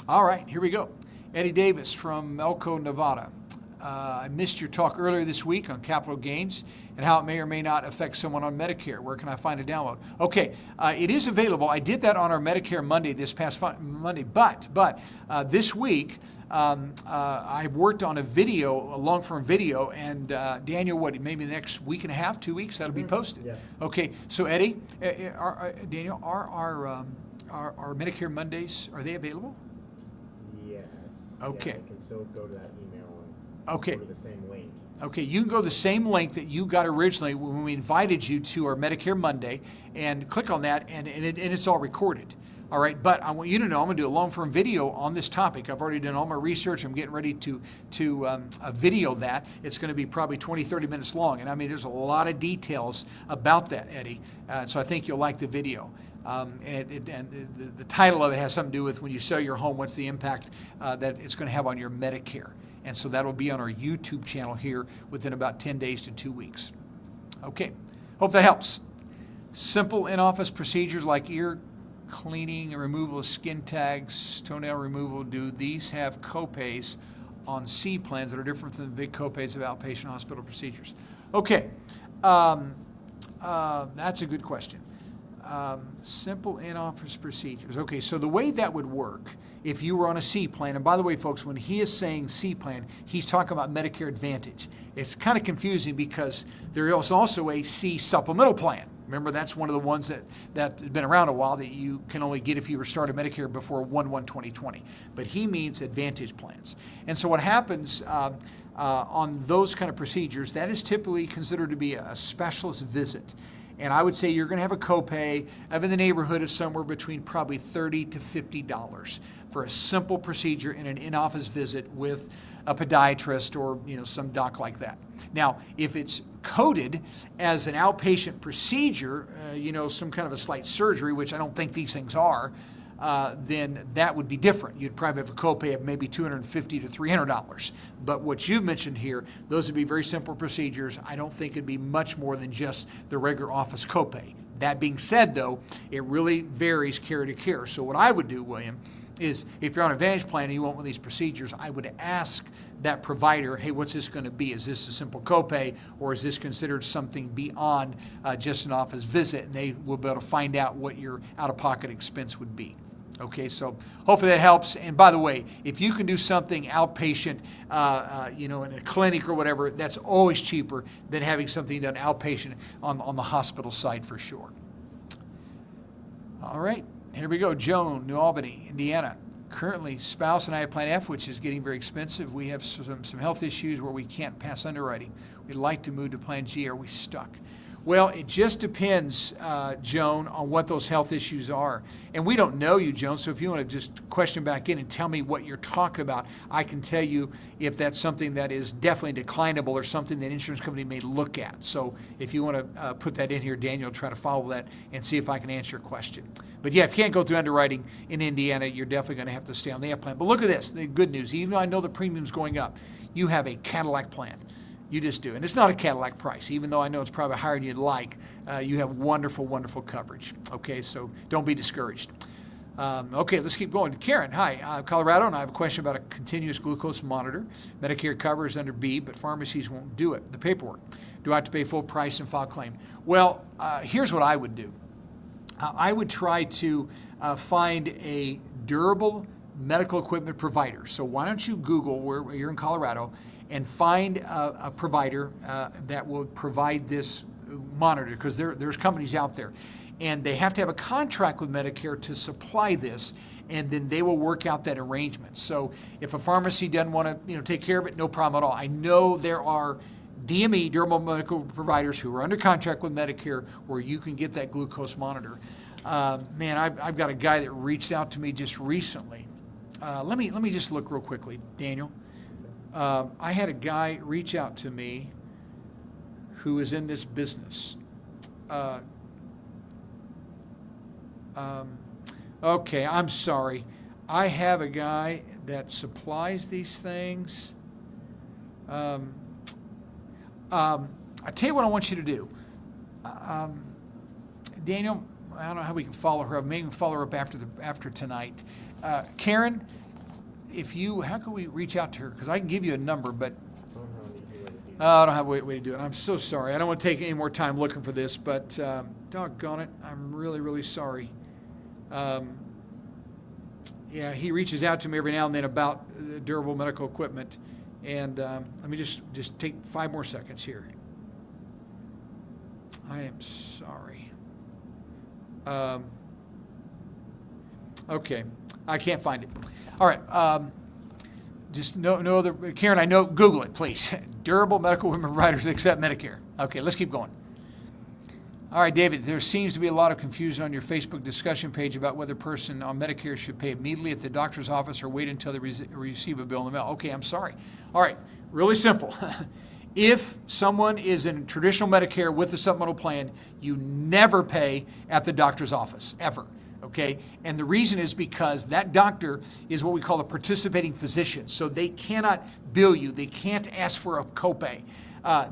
All right, here we go. Eddie Davis from Elko, Nevada. I missed your talk earlier this week on capital gains and how it may or may not affect someone on Medicare. Where can I find a download? Okay, it is available. I did that on our Medicare Monday this past Monday, but this week I worked on a video, a long-form video, and Daniel, maybe the next week and a half, 2 weeks, that'll be posted. Yeah. Okay, so Eddie, Daniel, are our Medicare Mondays, are they available? Yes. Okay. Yeah, you can still go to that email and Okay. go to the same link. Okay, you can go to the same link that you got originally when we invited you to our Medicare Monday and click on that, and it's all recorded. All right, but I want you to know I'm going to do a long-form video on this topic. I've already done all my research. I'm getting ready to video that. It's going to be probably 20, 30 minutes long. And I mean, there's a lot of details about that, Eddie. So I think you'll like the video. And the title of it has something to do with when you sell your home, what's the impact that it's going to have on your Medicare. And so that'll be on our YouTube channel here within about 10 days to 2 weeks. Okay, hope that helps. Simple in-office procedures like ear cleaning and removal of skin tags, toenail removal, do these have copays on C plans that are different than the big copays of outpatient hospital procedures? Okay, that's a good question. Simple in-office procedures. Okay, so the way that would work, if you were on a C plan, and by the way, folks, when he is saying C plan, he's talking about Medicare Advantage. It's kind of confusing because there is also a C supplemental plan. Remember, that's one of the ones that has been around a while that you can only get if you were started Medicare before 1/1/2020. But he means Advantage plans. And so what happens on those kind of procedures, that is typically considered to be a specialist visit. And I would say you're going to have a copay of in the neighborhood of somewhere between probably $30 to $50 for a simple procedure in an in-office visit with a podiatrist or some doc like that. Now, if it's coded as an outpatient procedure, some kind of a slight surgery, which I don't think these things are, then that would be different. You'd probably have a copay of maybe $250 to $300. But what you've mentioned here, those would be very simple procedures. I don't think it'd be much more than just the regular office copay. That being said, though, it really varies care to care. So what I would do, William, is if you're on an Advantage plan and you want one of these procedures, I would ask that provider, hey, what's this going to be? Is this a simple copay, or is this considered something beyond just an office visit? And they will be able to find out what your out-of-pocket expense would be. Okay, so hopefully that helps. And by the way, if you can do something outpatient, in a clinic or whatever, that's always cheaper than having something done outpatient on the hospital side for sure. All right, here we go. Joan, New Albany, Indiana. Currently, spouse and I have Plan F, which is getting very expensive. We have some health issues where we can't pass underwriting. We'd like to move to Plan G. Are we stuck? Well, it just depends, Joan, on what those health issues are. And we don't know you, Joan, so if you want to just question back in and tell me what you're talking about, I can tell you if that's something that is definitely declinable or something that insurance company may look at. So if you want to put that in here, Daniel, try to follow that and see if I can answer your question. But yeah, if you can't go through underwriting in Indiana, you're definitely going to have to stay on the F plan. But look at this, the good news. Even though I know the premium's going up, you have a Cadillac plan. You just do. And it's not a Cadillac price. Even though I know it's probably higher than you'd like, you have wonderful, wonderful coverage. Okay, so don't be discouraged. Okay, let's keep going. Karen, hi, Colorado, and I have a question about a continuous glucose monitor. Medicare covers under B, but pharmacies won't do it. The paperwork. Do I have to pay full price and file claim? Well, here's what I would do. I would try to find a durable medical equipment provider. So why don't you Google where you're in Colorado and find a provider that will provide this monitor, because there's companies out there. And they have to have a contract with Medicare to supply this, and then they will work out that arrangement. So if a pharmacy doesn't want to take care of it, no problem at all. I know there are DME, durable medical providers, who are under contract with Medicare where you can get that glucose monitor. Man, I've got a guy that reached out to me just recently. Let me just look real quickly, Daniel. I had a guy reach out to me who is in this business. Okay, I'm sorry. I have a guy that supplies these things. I tell you what I want you to do. Daniel, I don't know how we can follow her up. Maybe we can follow her up after tonight. Karen, how can we reach out to her? Because I can give you a number, but I don't have a way to do it. I'm so sorry. I don't want to take any more time looking for this, but doggone it, I'm really, really sorry. Yeah, he reaches out to me every now and then about durable medical equipment. And let me just take 5 more seconds here. I am sorry. Okay, I can't find it. All right, just no other. Karen, I know. Google it, please. Durable medical equipment providers accept Medicare. Okay, let's keep going. All right, David, there seems to be a lot of confusion on your Facebook discussion page about whether a person on Medicare should pay immediately at the doctor's office or wait until they receive a bill in the mail. Okay, I'm sorry. All right, really simple. If someone is in traditional Medicare with a supplemental plan, you never pay at the doctor's office, ever. Okay, and the reason is because that doctor is what we call a participating physician, so they cannot bill you. They can't ask for a copay.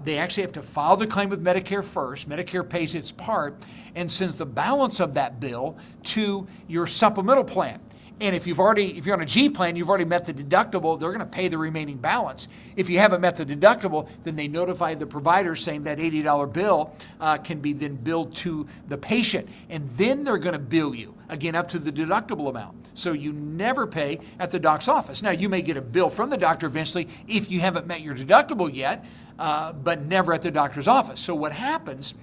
They actually have to file the claim with Medicare first. Medicare pays its part and sends the balance of that bill to your supplemental plan. And if you're on a G plan, you've already met the deductible, they're going to pay the remaining balance. If you haven't met the deductible, then they notify the provider saying that $80 bill can be then billed to the patient. And then they're going to bill you, again, up to the deductible amount. So you never pay at the doc's office. Now, you may get a bill from the doctor eventually if you haven't met your deductible yet, but never at the doctor's office. So what happens,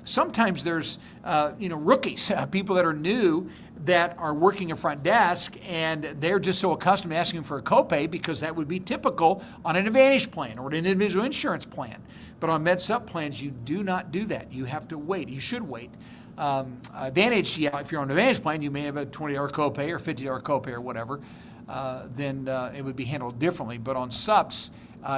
sometimes there's rookies, people that are new, that are working a front desk, and they're just so accustomed to asking for a copay because that would be typical on an Advantage plan or an individual insurance plan. But on Med Sup plans, you do not do that. You have to wait. You should wait. Advantage, yeah, if you're on an Advantage plan, you may have a $20 copay or $50 copay or whatever. Then it would be handled differently. But on Sups,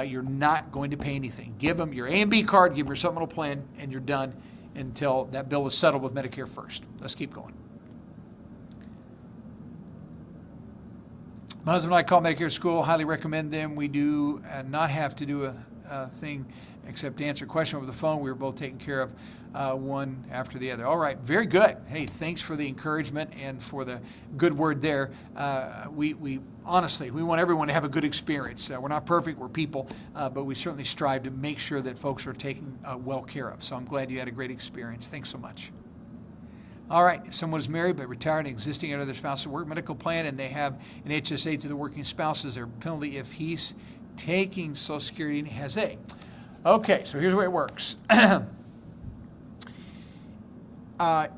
you're not going to pay anything. Give them your A and B card, give them your supplemental plan, and you're done until that bill is settled with Medicare first. Let's keep going. My husband and I call Medicare school, highly recommend them. We do not have to do a thing except to answer a question over the phone. We were both taken care of one after the other. All right, very good. Hey, thanks for the encouragement and for the good word there. We honestly, we want everyone to have a good experience. We're not perfect, we're people, but we certainly strive to make sure that folks are taken well care of. So I'm glad you had a great experience. Thanks so much. All right, if someone is married but retired and existing under their spouse's work medical plan and they have an HSA to the working spouse, is there a penalty if he's taking Social Security and has A? Okay, so here's the way it works.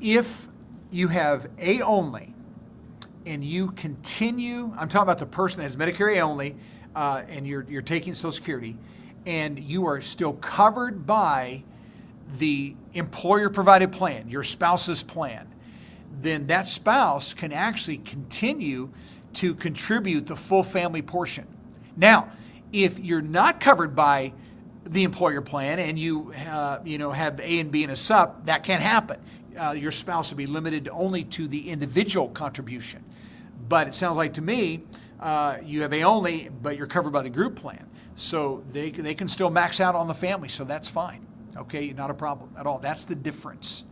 If you have A only and you continue, I'm talking about the person that has Medicare A only, and you're taking Social Security, and you are still covered by the employer-provided plan, your spouse's plan, then that spouse can actually continue to contribute the full family portion. Now, if you're not covered by the employer plan and you have A and B and a SUP, that can't happen. Your spouse will be limited only to the individual contribution. But it sounds like to me, you have A only, but you're covered by the group plan. So they can still max out on the family, so that's fine. Okay, not a problem at all. That's the difference.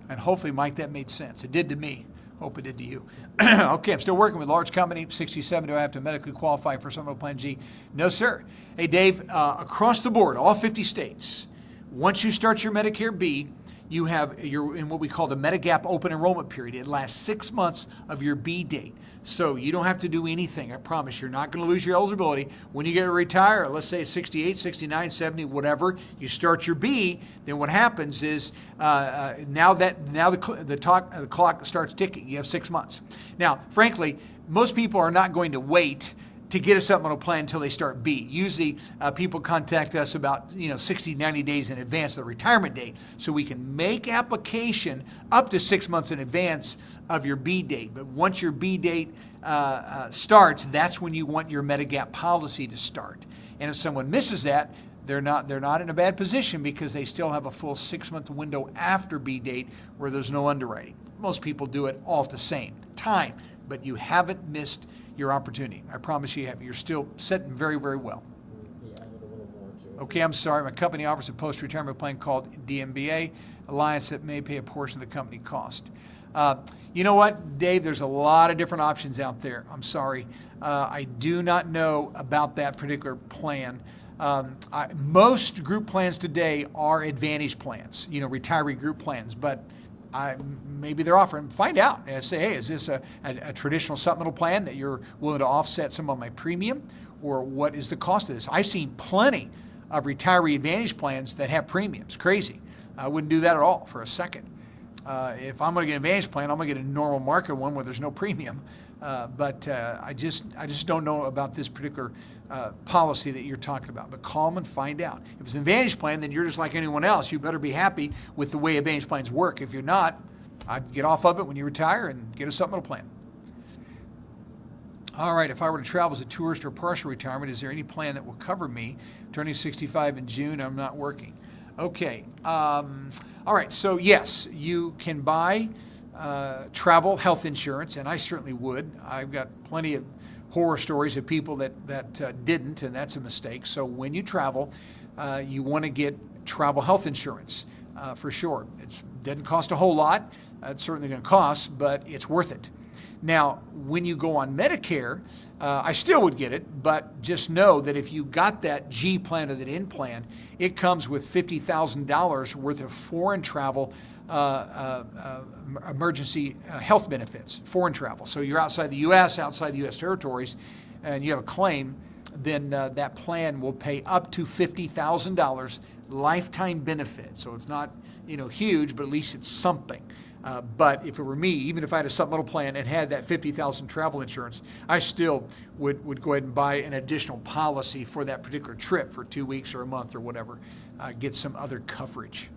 And hopefully, Mike, that made sense. It did to me. Hope it did to you. Okay, I'm still working with a large company, 67. Do I have to medically qualify for Supplemental Plan G? No, sir. Hey, Dave, across the board, all 50 states, once you start your Medicare B, you're in what we call the Medigap open enrollment period. It lasts 6 months of your B date. So you don't have to do anything. I promise you're not going to lose your eligibility. When you get to retire, let's say it's 68, 69, 70, whatever, you start your B, then what happens is now the clock starts ticking. You have 6 months. Now, frankly, most people are not going to wait to get a supplemental plan until they start B. Usually people contact us about 60, 90 days in advance of the retirement date, so we can make application up to 6 months in advance of your B date. But once your B date starts, that's when you want your Medigap policy to start. And if someone misses that, they're not in a bad position because they still have a full 6 month window after B date where there's no underwriting. Most people do it all at the same time, but you haven't missed your opportunity. I promise you have. You're still setting very, very well. Yeah, I need a little more too. Okay, I'm sorry. My company offers a post-retirement plan called DMBA Alliance that may pay a portion of the company cost. You know what, Dave? There's a lot of different options out there. I'm sorry. I do not know about that particular plan. Most group plans today are Advantage plans, retiree group plans, but maybe they're offering. Find out and say, hey, is this a traditional supplemental plan that you're willing to offset some of my premium, or what is the cost of this? I've seen plenty of retiree Advantage plans that have premiums. Crazy. I wouldn't do that at all for a second. If I'm going to get an Advantage plan, I'm going to get a normal market one where there's no premium. But I just don't know about this particular policy that you're talking about. But call them and find out. If it's an Advantage plan, then you're just like anyone else. You better be happy with the way Advantage plans work. If you're not, I'd get off of it when you retire and get a supplemental plan. All right, if I were to travel as a tourist or partial retirement, is there any plan that will cover me? Turning 65 in June, I'm not working. Okay. All right, so yes, you can buy travel health insurance, and I certainly would. I've got plenty of horror stories of people that didn't, and that's a mistake. So when you travel, you want to get travel health insurance for sure. It doesn't cost a whole lot. It's certainly going to cost, but it's worth it. Now, when you go on Medicare, I still would get it, but just know that if you got that G plan or that N plan, it comes with $50,000 worth of foreign travel emergency health benefits, foreign travel. So you're outside the U.S., outside the U.S. territories, and you have a claim, then that plan will pay up to $50,000 lifetime benefit. So it's not huge, but at least it's something. But if it were me, even if I had a supplemental plan and had that $50,000 travel insurance, I still would go ahead and buy an additional policy for that particular trip for 2 weeks or a month or whatever, get some other coverage.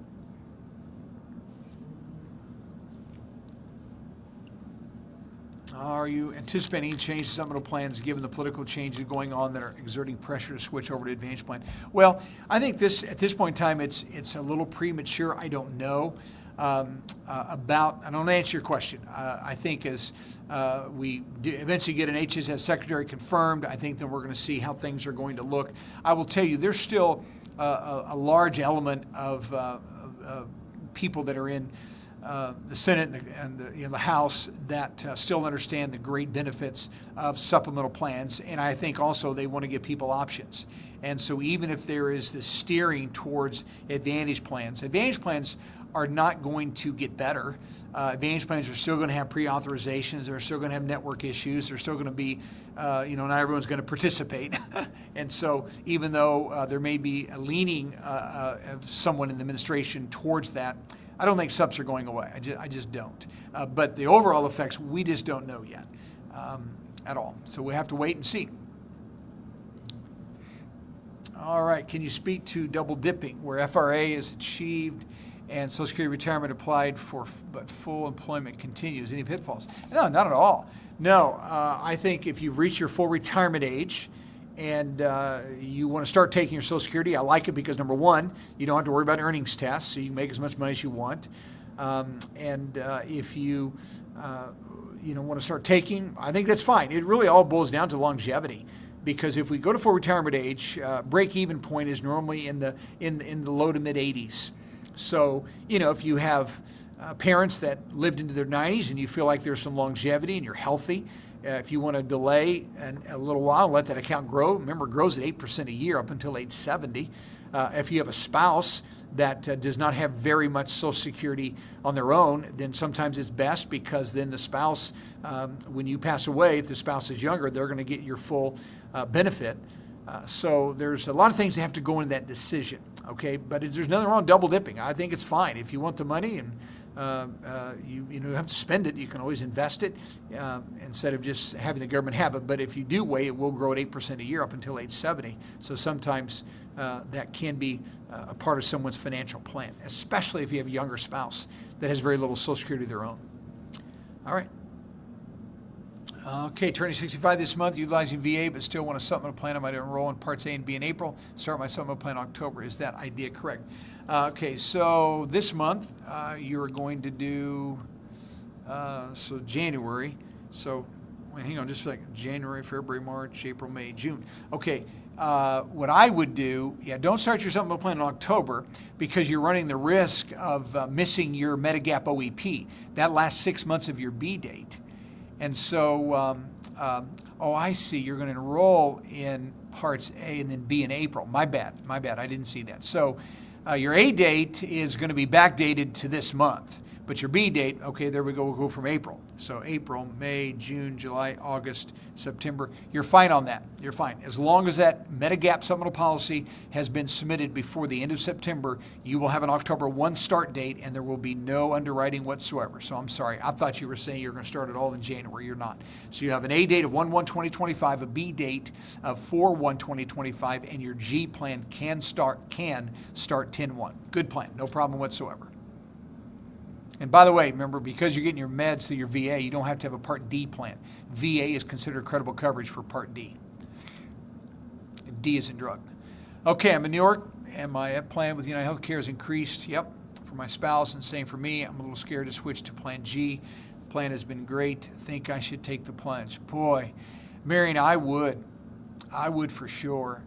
Are you anticipating any change to supplemental plans given the political changes going on that are exerting pressure to switch over to Advantage plan? Well, I think at this point in time, it's a little premature. I don't know. I don't answer your question. I think as we eventually get an HHS secretary confirmed, I think then we're going to see how things are going to look. I will tell you, there's still a large element of people that are in the Senate and the House that still understand the great benefits of supplemental plans, and I think also they want to give people options. And so even if there is this steering towards Advantage plans are not going to get better. Advantage plans are still going to have pre-authorizations. They're still going to have network issues. They're still going to be, not everyone's going to participate. And so even though there may be a leaning of someone in the administration towards that, I don't think subs are going away. I just don't. But the overall effects, we just don't know yet at all. So we have to wait and see. All right, can you speak to double dipping, where FRA is achieved and Social Security retirement applied for, but full employment continues? Any pitfalls? No, not at all. No, I think if you've reached your full retirement age and you want to start taking your Social Security, I like it because, number one, you don't have to worry about earnings tests, so you can make as much money as you want. If you want to start taking, I think that's fine. It really all boils down to longevity. Because if we go to full retirement age, break-even point is normally in the low to mid 80s. So if you have parents that lived into their 90s and you feel like there's some longevity and you're healthy, if you want to delay a little while and let that account grow, remember it grows at 8% a year up until age 70. If you have a spouse that does not have very much Social Security on their own, then sometimes it's best because then the spouse, when you pass away, if the spouse is younger, they're going to get your full benefit. So there's a lot of things that have to go into that decision, okay? But there's nothing wrong with double dipping. I think it's fine. If you want the money and you have to spend it, you can always invest it instead of just having the government have it. But if you do wait, it will grow at 8% a year up until age 70. So sometimes that can be a part of someone's financial plan, especially if you have a younger spouse that has very little Social Security of their own. All right. Okay, turning 65 this month, utilizing VA, but still want a supplemental plan. I might enroll in Parts A and B in April, start my supplemental plan in October. Is that idea correct? Okay, so this month you're going to do, January. So hang on just a second. January, February, March, April, May, June. Okay, what I would do, don't start your supplemental plan in October because you're running the risk of missing your Medigap OEP, that last 6 months of your B date. And so, I see, you're going to enroll in Parts A and then B in April. My bad, I didn't see that. So your A date is going to be backdated to this month, but your B date, okay, there we go, we'll go from April. So April, May, June, July, August, September, you're fine on that. You're fine. As long as that Medigap supplemental policy has been submitted before the end of September, you will have an October 1 start date and there will be no underwriting whatsoever. So I'm sorry, I thought you were saying you're going to start it all in January. You're not. So you have an A date of 1/1/2025, a B date of 4/1/2025, and your G plan can start 10/1. Good plan, no problem whatsoever. And by the way, remember, because you're getting your meds through your VA, you don't have to have a Part D plan. VA is considered credible coverage for Part D. D is in drug. Okay, I'm in New York, and my plan with United Healthcare has increased. Yep, for my spouse, and same for me. I'm a little scared to switch to Plan G. The plan has been great. Think I should take the plunge. Boy, Marion, I would for sure.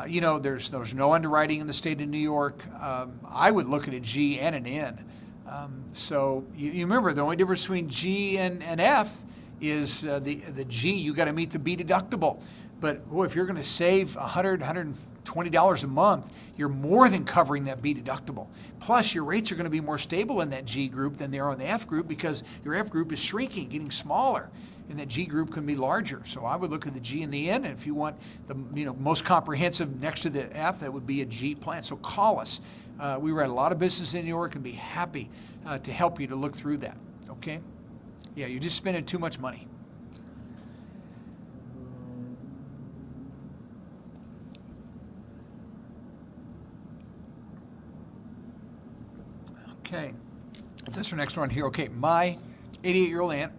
There's no underwriting in the state of New York. I would look at a G and an N. So you remember the only difference between G and F is the G, you got to meet the B deductible. But boy, if you're going to save $100, $120 a month, you're more than covering that B deductible. Plus, your rates are going to be more stable in that G group than they are in the F group because your F group is shrinking, getting smaller, and that G group can be larger. So I would look at the G and the N, and if you want the most comprehensive next to the F, that would be a G plan. So call us. We write a lot of business in New York and be happy to help you to look through that, okay? Yeah, you're just spending too much money. Okay, that's our next one here. Okay, my 88-year-old aunt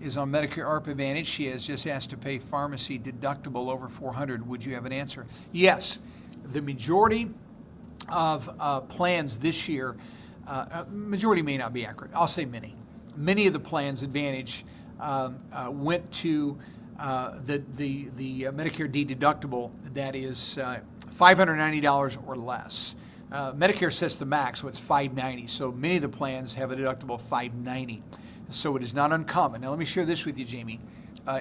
is on Medicare ARP Advantage. She has just asked to pay pharmacy deductible over $400. Would you have an answer? Yes, the majority of plans this year, majority may not be accurate. I'll say many. Many of the plans Advantage went to the Medicare D deductible that is $590 or less. Medicare sets the max, so it's $590. So many of the plans have a deductible of $590. So it is not uncommon. Now let me share this with you, Jamie.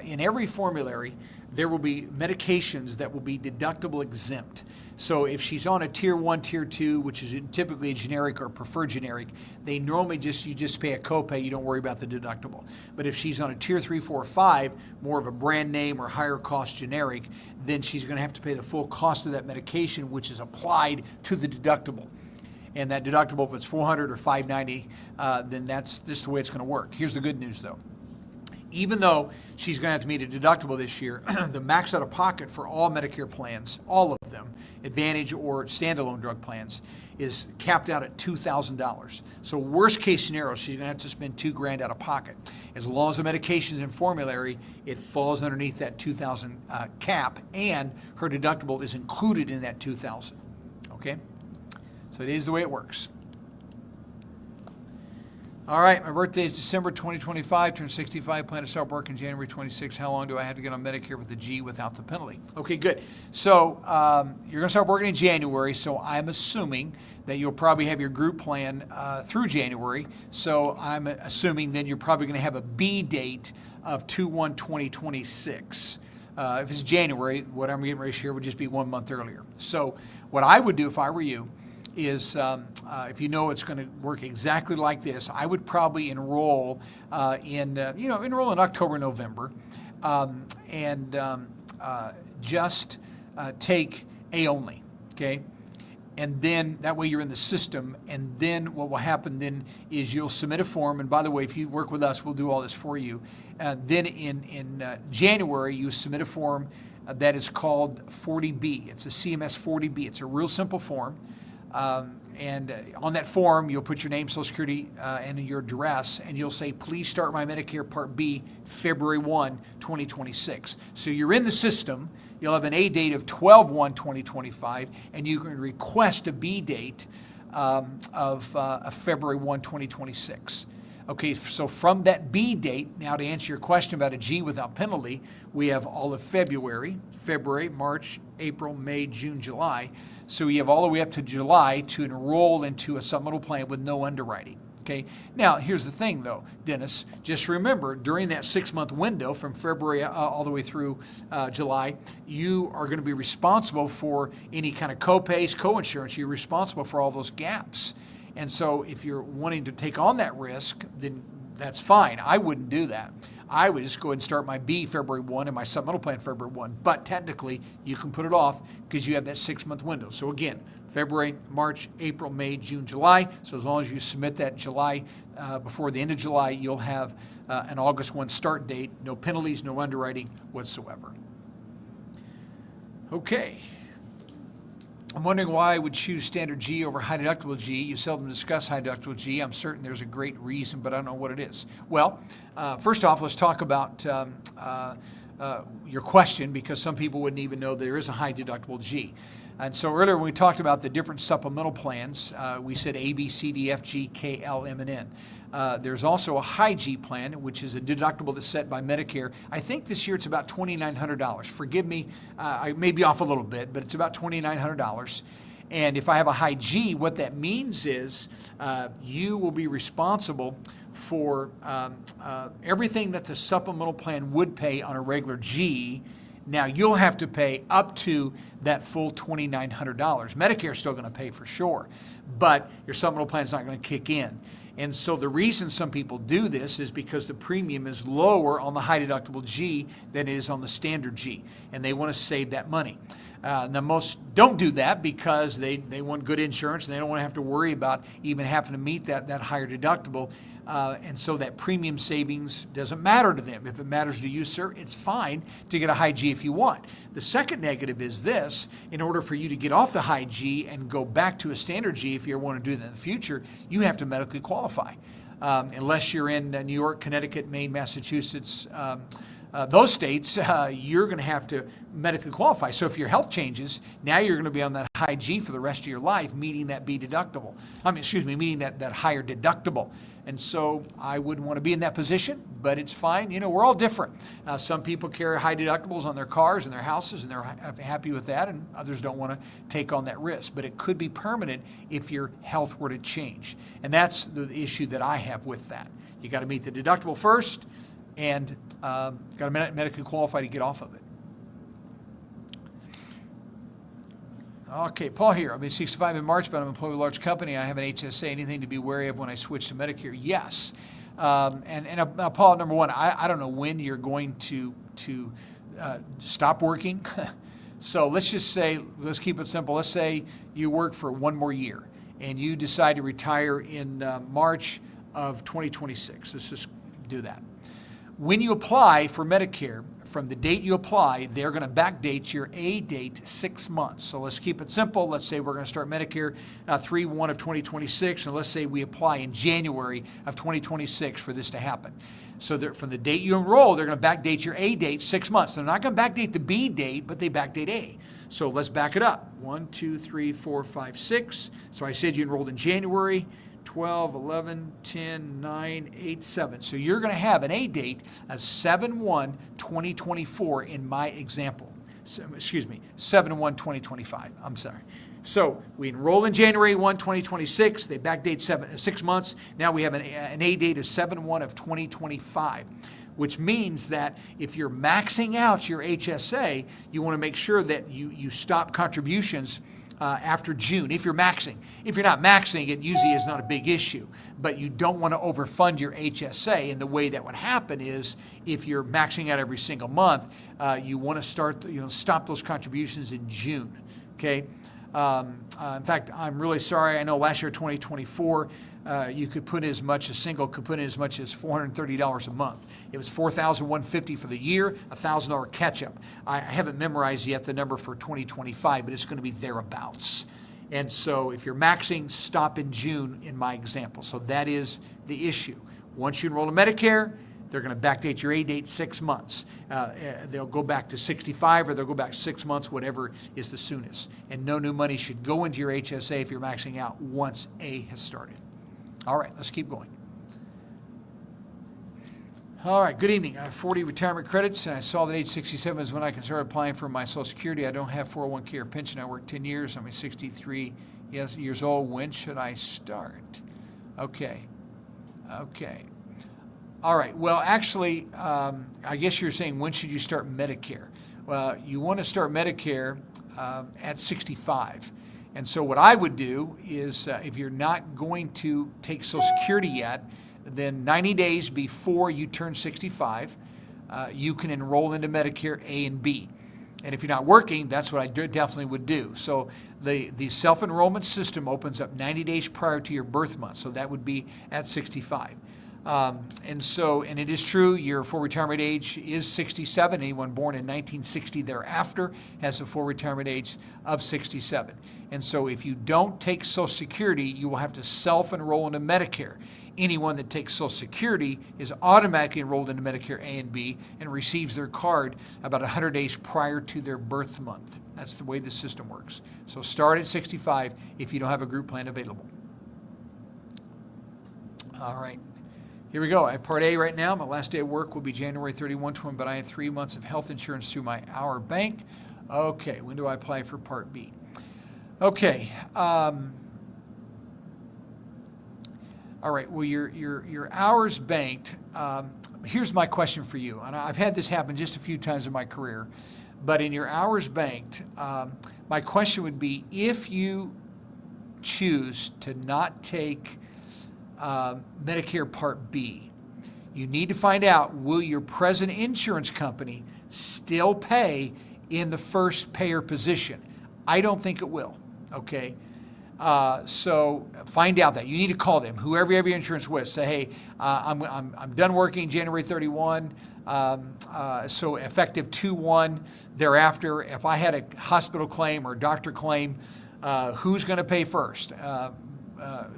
In every formulary, there will be medications that will be deductible exempt. So if she's on a tier 1, tier 2, which is typically a generic or preferred generic, they normally you just pay a copay, you don't worry about the deductible. But if she's on a tier 3, 4, 5, more of a brand name or higher cost generic, then she's going to have to pay the full cost of that medication, which is applied to the deductible. And that deductible, if it's $400 or $590, then that's just the way it's going to work. Here's the good news, though. Even though she's going to have to meet a deductible this year, the max out of pocket for all Medicare plans, all of them, Advantage or standalone drug plans, is capped out at $2,000. So worst case scenario, she's going to have to spend $2,000 out of pocket. As long as the medication's in formulary, it falls underneath that $2,000 cap, and her deductible is included in that $2,000. Okay? So it is the way it works. All right, my birthday is December 2025, turned 65, plan to start working January 26. How long do I have to get on Medicare with the G without the penalty? Okay, good. So you're going to start working in January, so I'm assuming that you'll probably have your group plan through January. So I'm assuming then you're probably going to have a B date of 2/1/2026. If it's January, what I'm getting ready to share would just be 1 month earlier. So what I would do if I were you is if you know it's going to work exactly like this, I would probably enroll enroll in October, November, and just take A only, okay? And then that way you're in the system, and then what will happen then is you'll submit a form, and by the way, if you work with us, we'll do all this for you. Then in January, you submit a form that is called 40B. It's a CMS 40B. It's a real simple form. And on that form, you'll put your name, Social Security, and your address, and you'll say, please start my Medicare Part B February 1, 2026. So you're in the system. You'll have an A date of 12/1/2025, and you can request a B date of February 1, 2026. Okay, so from that B date, now to answer your question about a G without penalty, we have all of February, March, April, May, June, July. So we have all the way up to July to enroll into a supplemental plan with no underwriting. Okay. Now, here's the thing, though, Dennis. Just remember, during that 6-month window from February all the way through July, you are going to be responsible for any kind of co-pays, co-insurance. You're responsible for all those gaps. And so if you're wanting to take on that risk, then that's fine. I wouldn't do that. I would just go ahead and start my B February 1 and my supplemental plan February 1. But technically, you can put it off because you have that 6-month window. So again, February, March, April, May, June, July. So as long as you submit that July, before the end of July, you'll have an August 1 start date. No penalties, no underwriting whatsoever. Okay. I'm wondering why I would choose standard G over high deductible G. You seldom discuss high deductible G. I'm certain there's a great reason, but I don't know what it is. Well, first off, let's talk about your question, because some people wouldn't even know there is a high deductible G. And so earlier when we talked about the different supplemental plans, we said A, B, C, D, F, G, K, L, M, and N. There's also a high G plan, which is a deductible that's set by Medicare. I think this year it's about $2,900. Forgive me, I may be off a little bit, but it's about $2,900. And if I have a high G, what that means is you will be responsible for everything that the supplemental plan would pay on a regular G. Now you'll have to pay up to that full $2,900. Medicare's still going to pay for sure, but your supplemental plan's not going to kick in. And so the reason some people do this is because the premium is lower on the high deductible G than it is on the standard G, and they want to save that money. Now most don't do that because they want good insurance and they don't want to have to worry about even having to meet that higher deductible. And so that premium savings doesn't matter to them. If it matters to you, sir, it's fine to get a high G if you want. The second negative is this: in order for you to get off the high G and go back to a standard G, if you ever want to do that in the future, you have to medically qualify. Unless you're in New York, Connecticut, Maine, Massachusetts, those states, you're going to have to medically qualify. So if your health changes, now you're going to be on that high G for the rest of your life, meeting that B deductible. Meeting that higher deductible. And so I wouldn't want to be in that position, but it's fine. You know, we're all different. Some people carry high deductibles on their cars and their houses, and they're happy with that, and others don't want to take on that risk. But it could be permanent if your health were to change. And that's the issue that I have with that. You got to meet the deductible first, and got to medically qualify to get off of it. Okay, Paul here. I'll be 65 in March, but I'm employed with a large company. I have an HSA. Anything to be wary of when I switch to Medicare? Yes. Paul, number one, I don't know when you're going to stop working. So let's just say, let's keep it simple. Let's say you work for one more year and you decide to retire in March of 2026. Let's just do that. When you apply for Medicare, from the date you apply, they're going to backdate your A date 6 months. So let's keep it simple. Let's say we're going to start Medicare 3/1 of 2026, and let's say we apply in January of 2026 for this to happen. So from the date you enroll, they're going to backdate your A date 6 months. They're not going to backdate the B date, but they backdate A. So let's back it up. 1, 2, 3, 4, 5, 6. So I said you enrolled in January. 12, 11, 10, 9, 8, 7. So you're going to have an A date of 7/1/2024 in my example. So, 7/1/2025. I'm sorry. So we enroll in January 1, 2026. They backdate 6 months. Now we have an A date of 7/1/2025, which means that if you're maxing out your HSA, you want to make sure that you stop contributions after June, if you're maxing. If you're not maxing, it usually is not a big issue, but you don't want to overfund your HSA. And the way that would happen is if you're maxing out every single month, you want to stop those contributions in June, okay? In fact, I'm really sorry. I know last year, 2024, you could put in as much, a single could put in as much as $430 a month. It was $4,150 for the year, $1,000 catch-up. I haven't memorized yet the number for 2025, but it's going to be thereabouts. And so if you're maxing, stop in June in my example. So that is the issue. Once you enroll in Medicare, they're going to backdate your A date 6 months. They'll go back to 65 or they'll go back 6 months, whatever is the soonest. And no new money should go into your HSA if you're maxing out once A has started. All right, let's keep going. All right, good evening. I have 40 retirement credits, and I saw that age 67 is when I can start applying for my Social Security. I don't have 401k or pension. I worked 10 years. I'm 63 years old. When should I start? Okay. All right, well, actually, I guess you're saying when should you start Medicare? Well, you want to start Medicare at 65. And so what I would do is if you're not going to take Social Security yet, then 90 days before you turn 65, you can enroll into Medicare A and B. And if you're not working, that's what I definitely would do. So the self-enrollment system opens up 90 days prior to your birth month. So that would be at 65. And it is true, your full retirement age is 67. Anyone born in 1960 thereafter has a full retirement age of 67. And so if you don't take Social Security, you will have to self-enroll into Medicare. Anyone that takes Social Security is automatically enrolled into Medicare A and B and receives their card about 100 days prior to their birth month. That's the way the system works. So start at 65 if you don't have a group plan available. All right. Here we go. I have Part A right now. My last day of work will be January 31, but I have 3 months of health insurance through my Our Bank. Okay, when do I apply for Part B? Okay. All right. Well, your hours banked. Here's my question for you, and I've had this happen just a few times in my career. But in your hours banked, my question would be: if you choose to not take Medicare Part B, you need to find out, will your present insurance company still pay in the first payer position? I don't think it will, okay? So find out that. You need to call them, whoever you have your insurance with. Say, hey, I'm done working January 31, so effective 2/1 thereafter. If I had a hospital claim or doctor claim, who's going to pay first?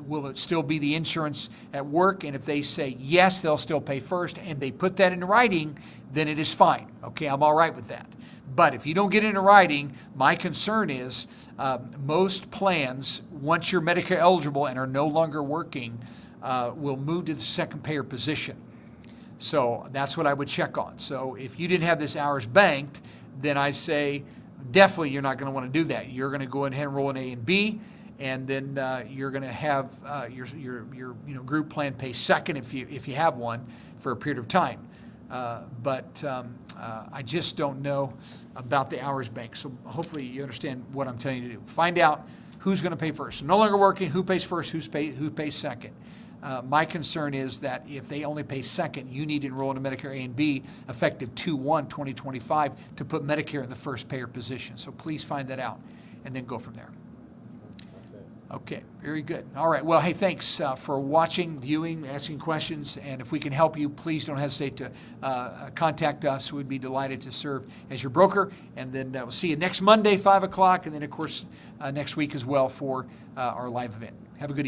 Will it still be the insurance at work? And if they say yes, they'll still pay first, and they put that in writing, then it is fine. Okay, I'm all right with that. But if you don't get into writing, my concern is most plans, once you're Medicare eligible and are no longer working, will move to the second payer position. So that's what I would check on. So if you didn't have this hours banked, then I say definitely you're not going to want to do that. You're going to go ahead and enroll in A and B, and then you're going to have your group plan pay second if you have one for a period of time. but I just don't know about the hours bank. So hopefully you understand what I'm telling you to do. Find out who's going to pay first. So no longer working, who pays first, who pays second. My concern is that if they only pay second, you need to enroll in a Medicare A and B effective 2/1/2025 to put Medicare in the first payer position. So please find that out and then go from there. That's it. Okay, very good. All right. Well, hey, thanks for watching, viewing, asking questions. And if we can help you, please don't hesitate to contact us. We'd be delighted to serve as your broker. And then we'll see you next Monday, 5 o'clock. And then, of course, next week as well for our live event. Have a good evening.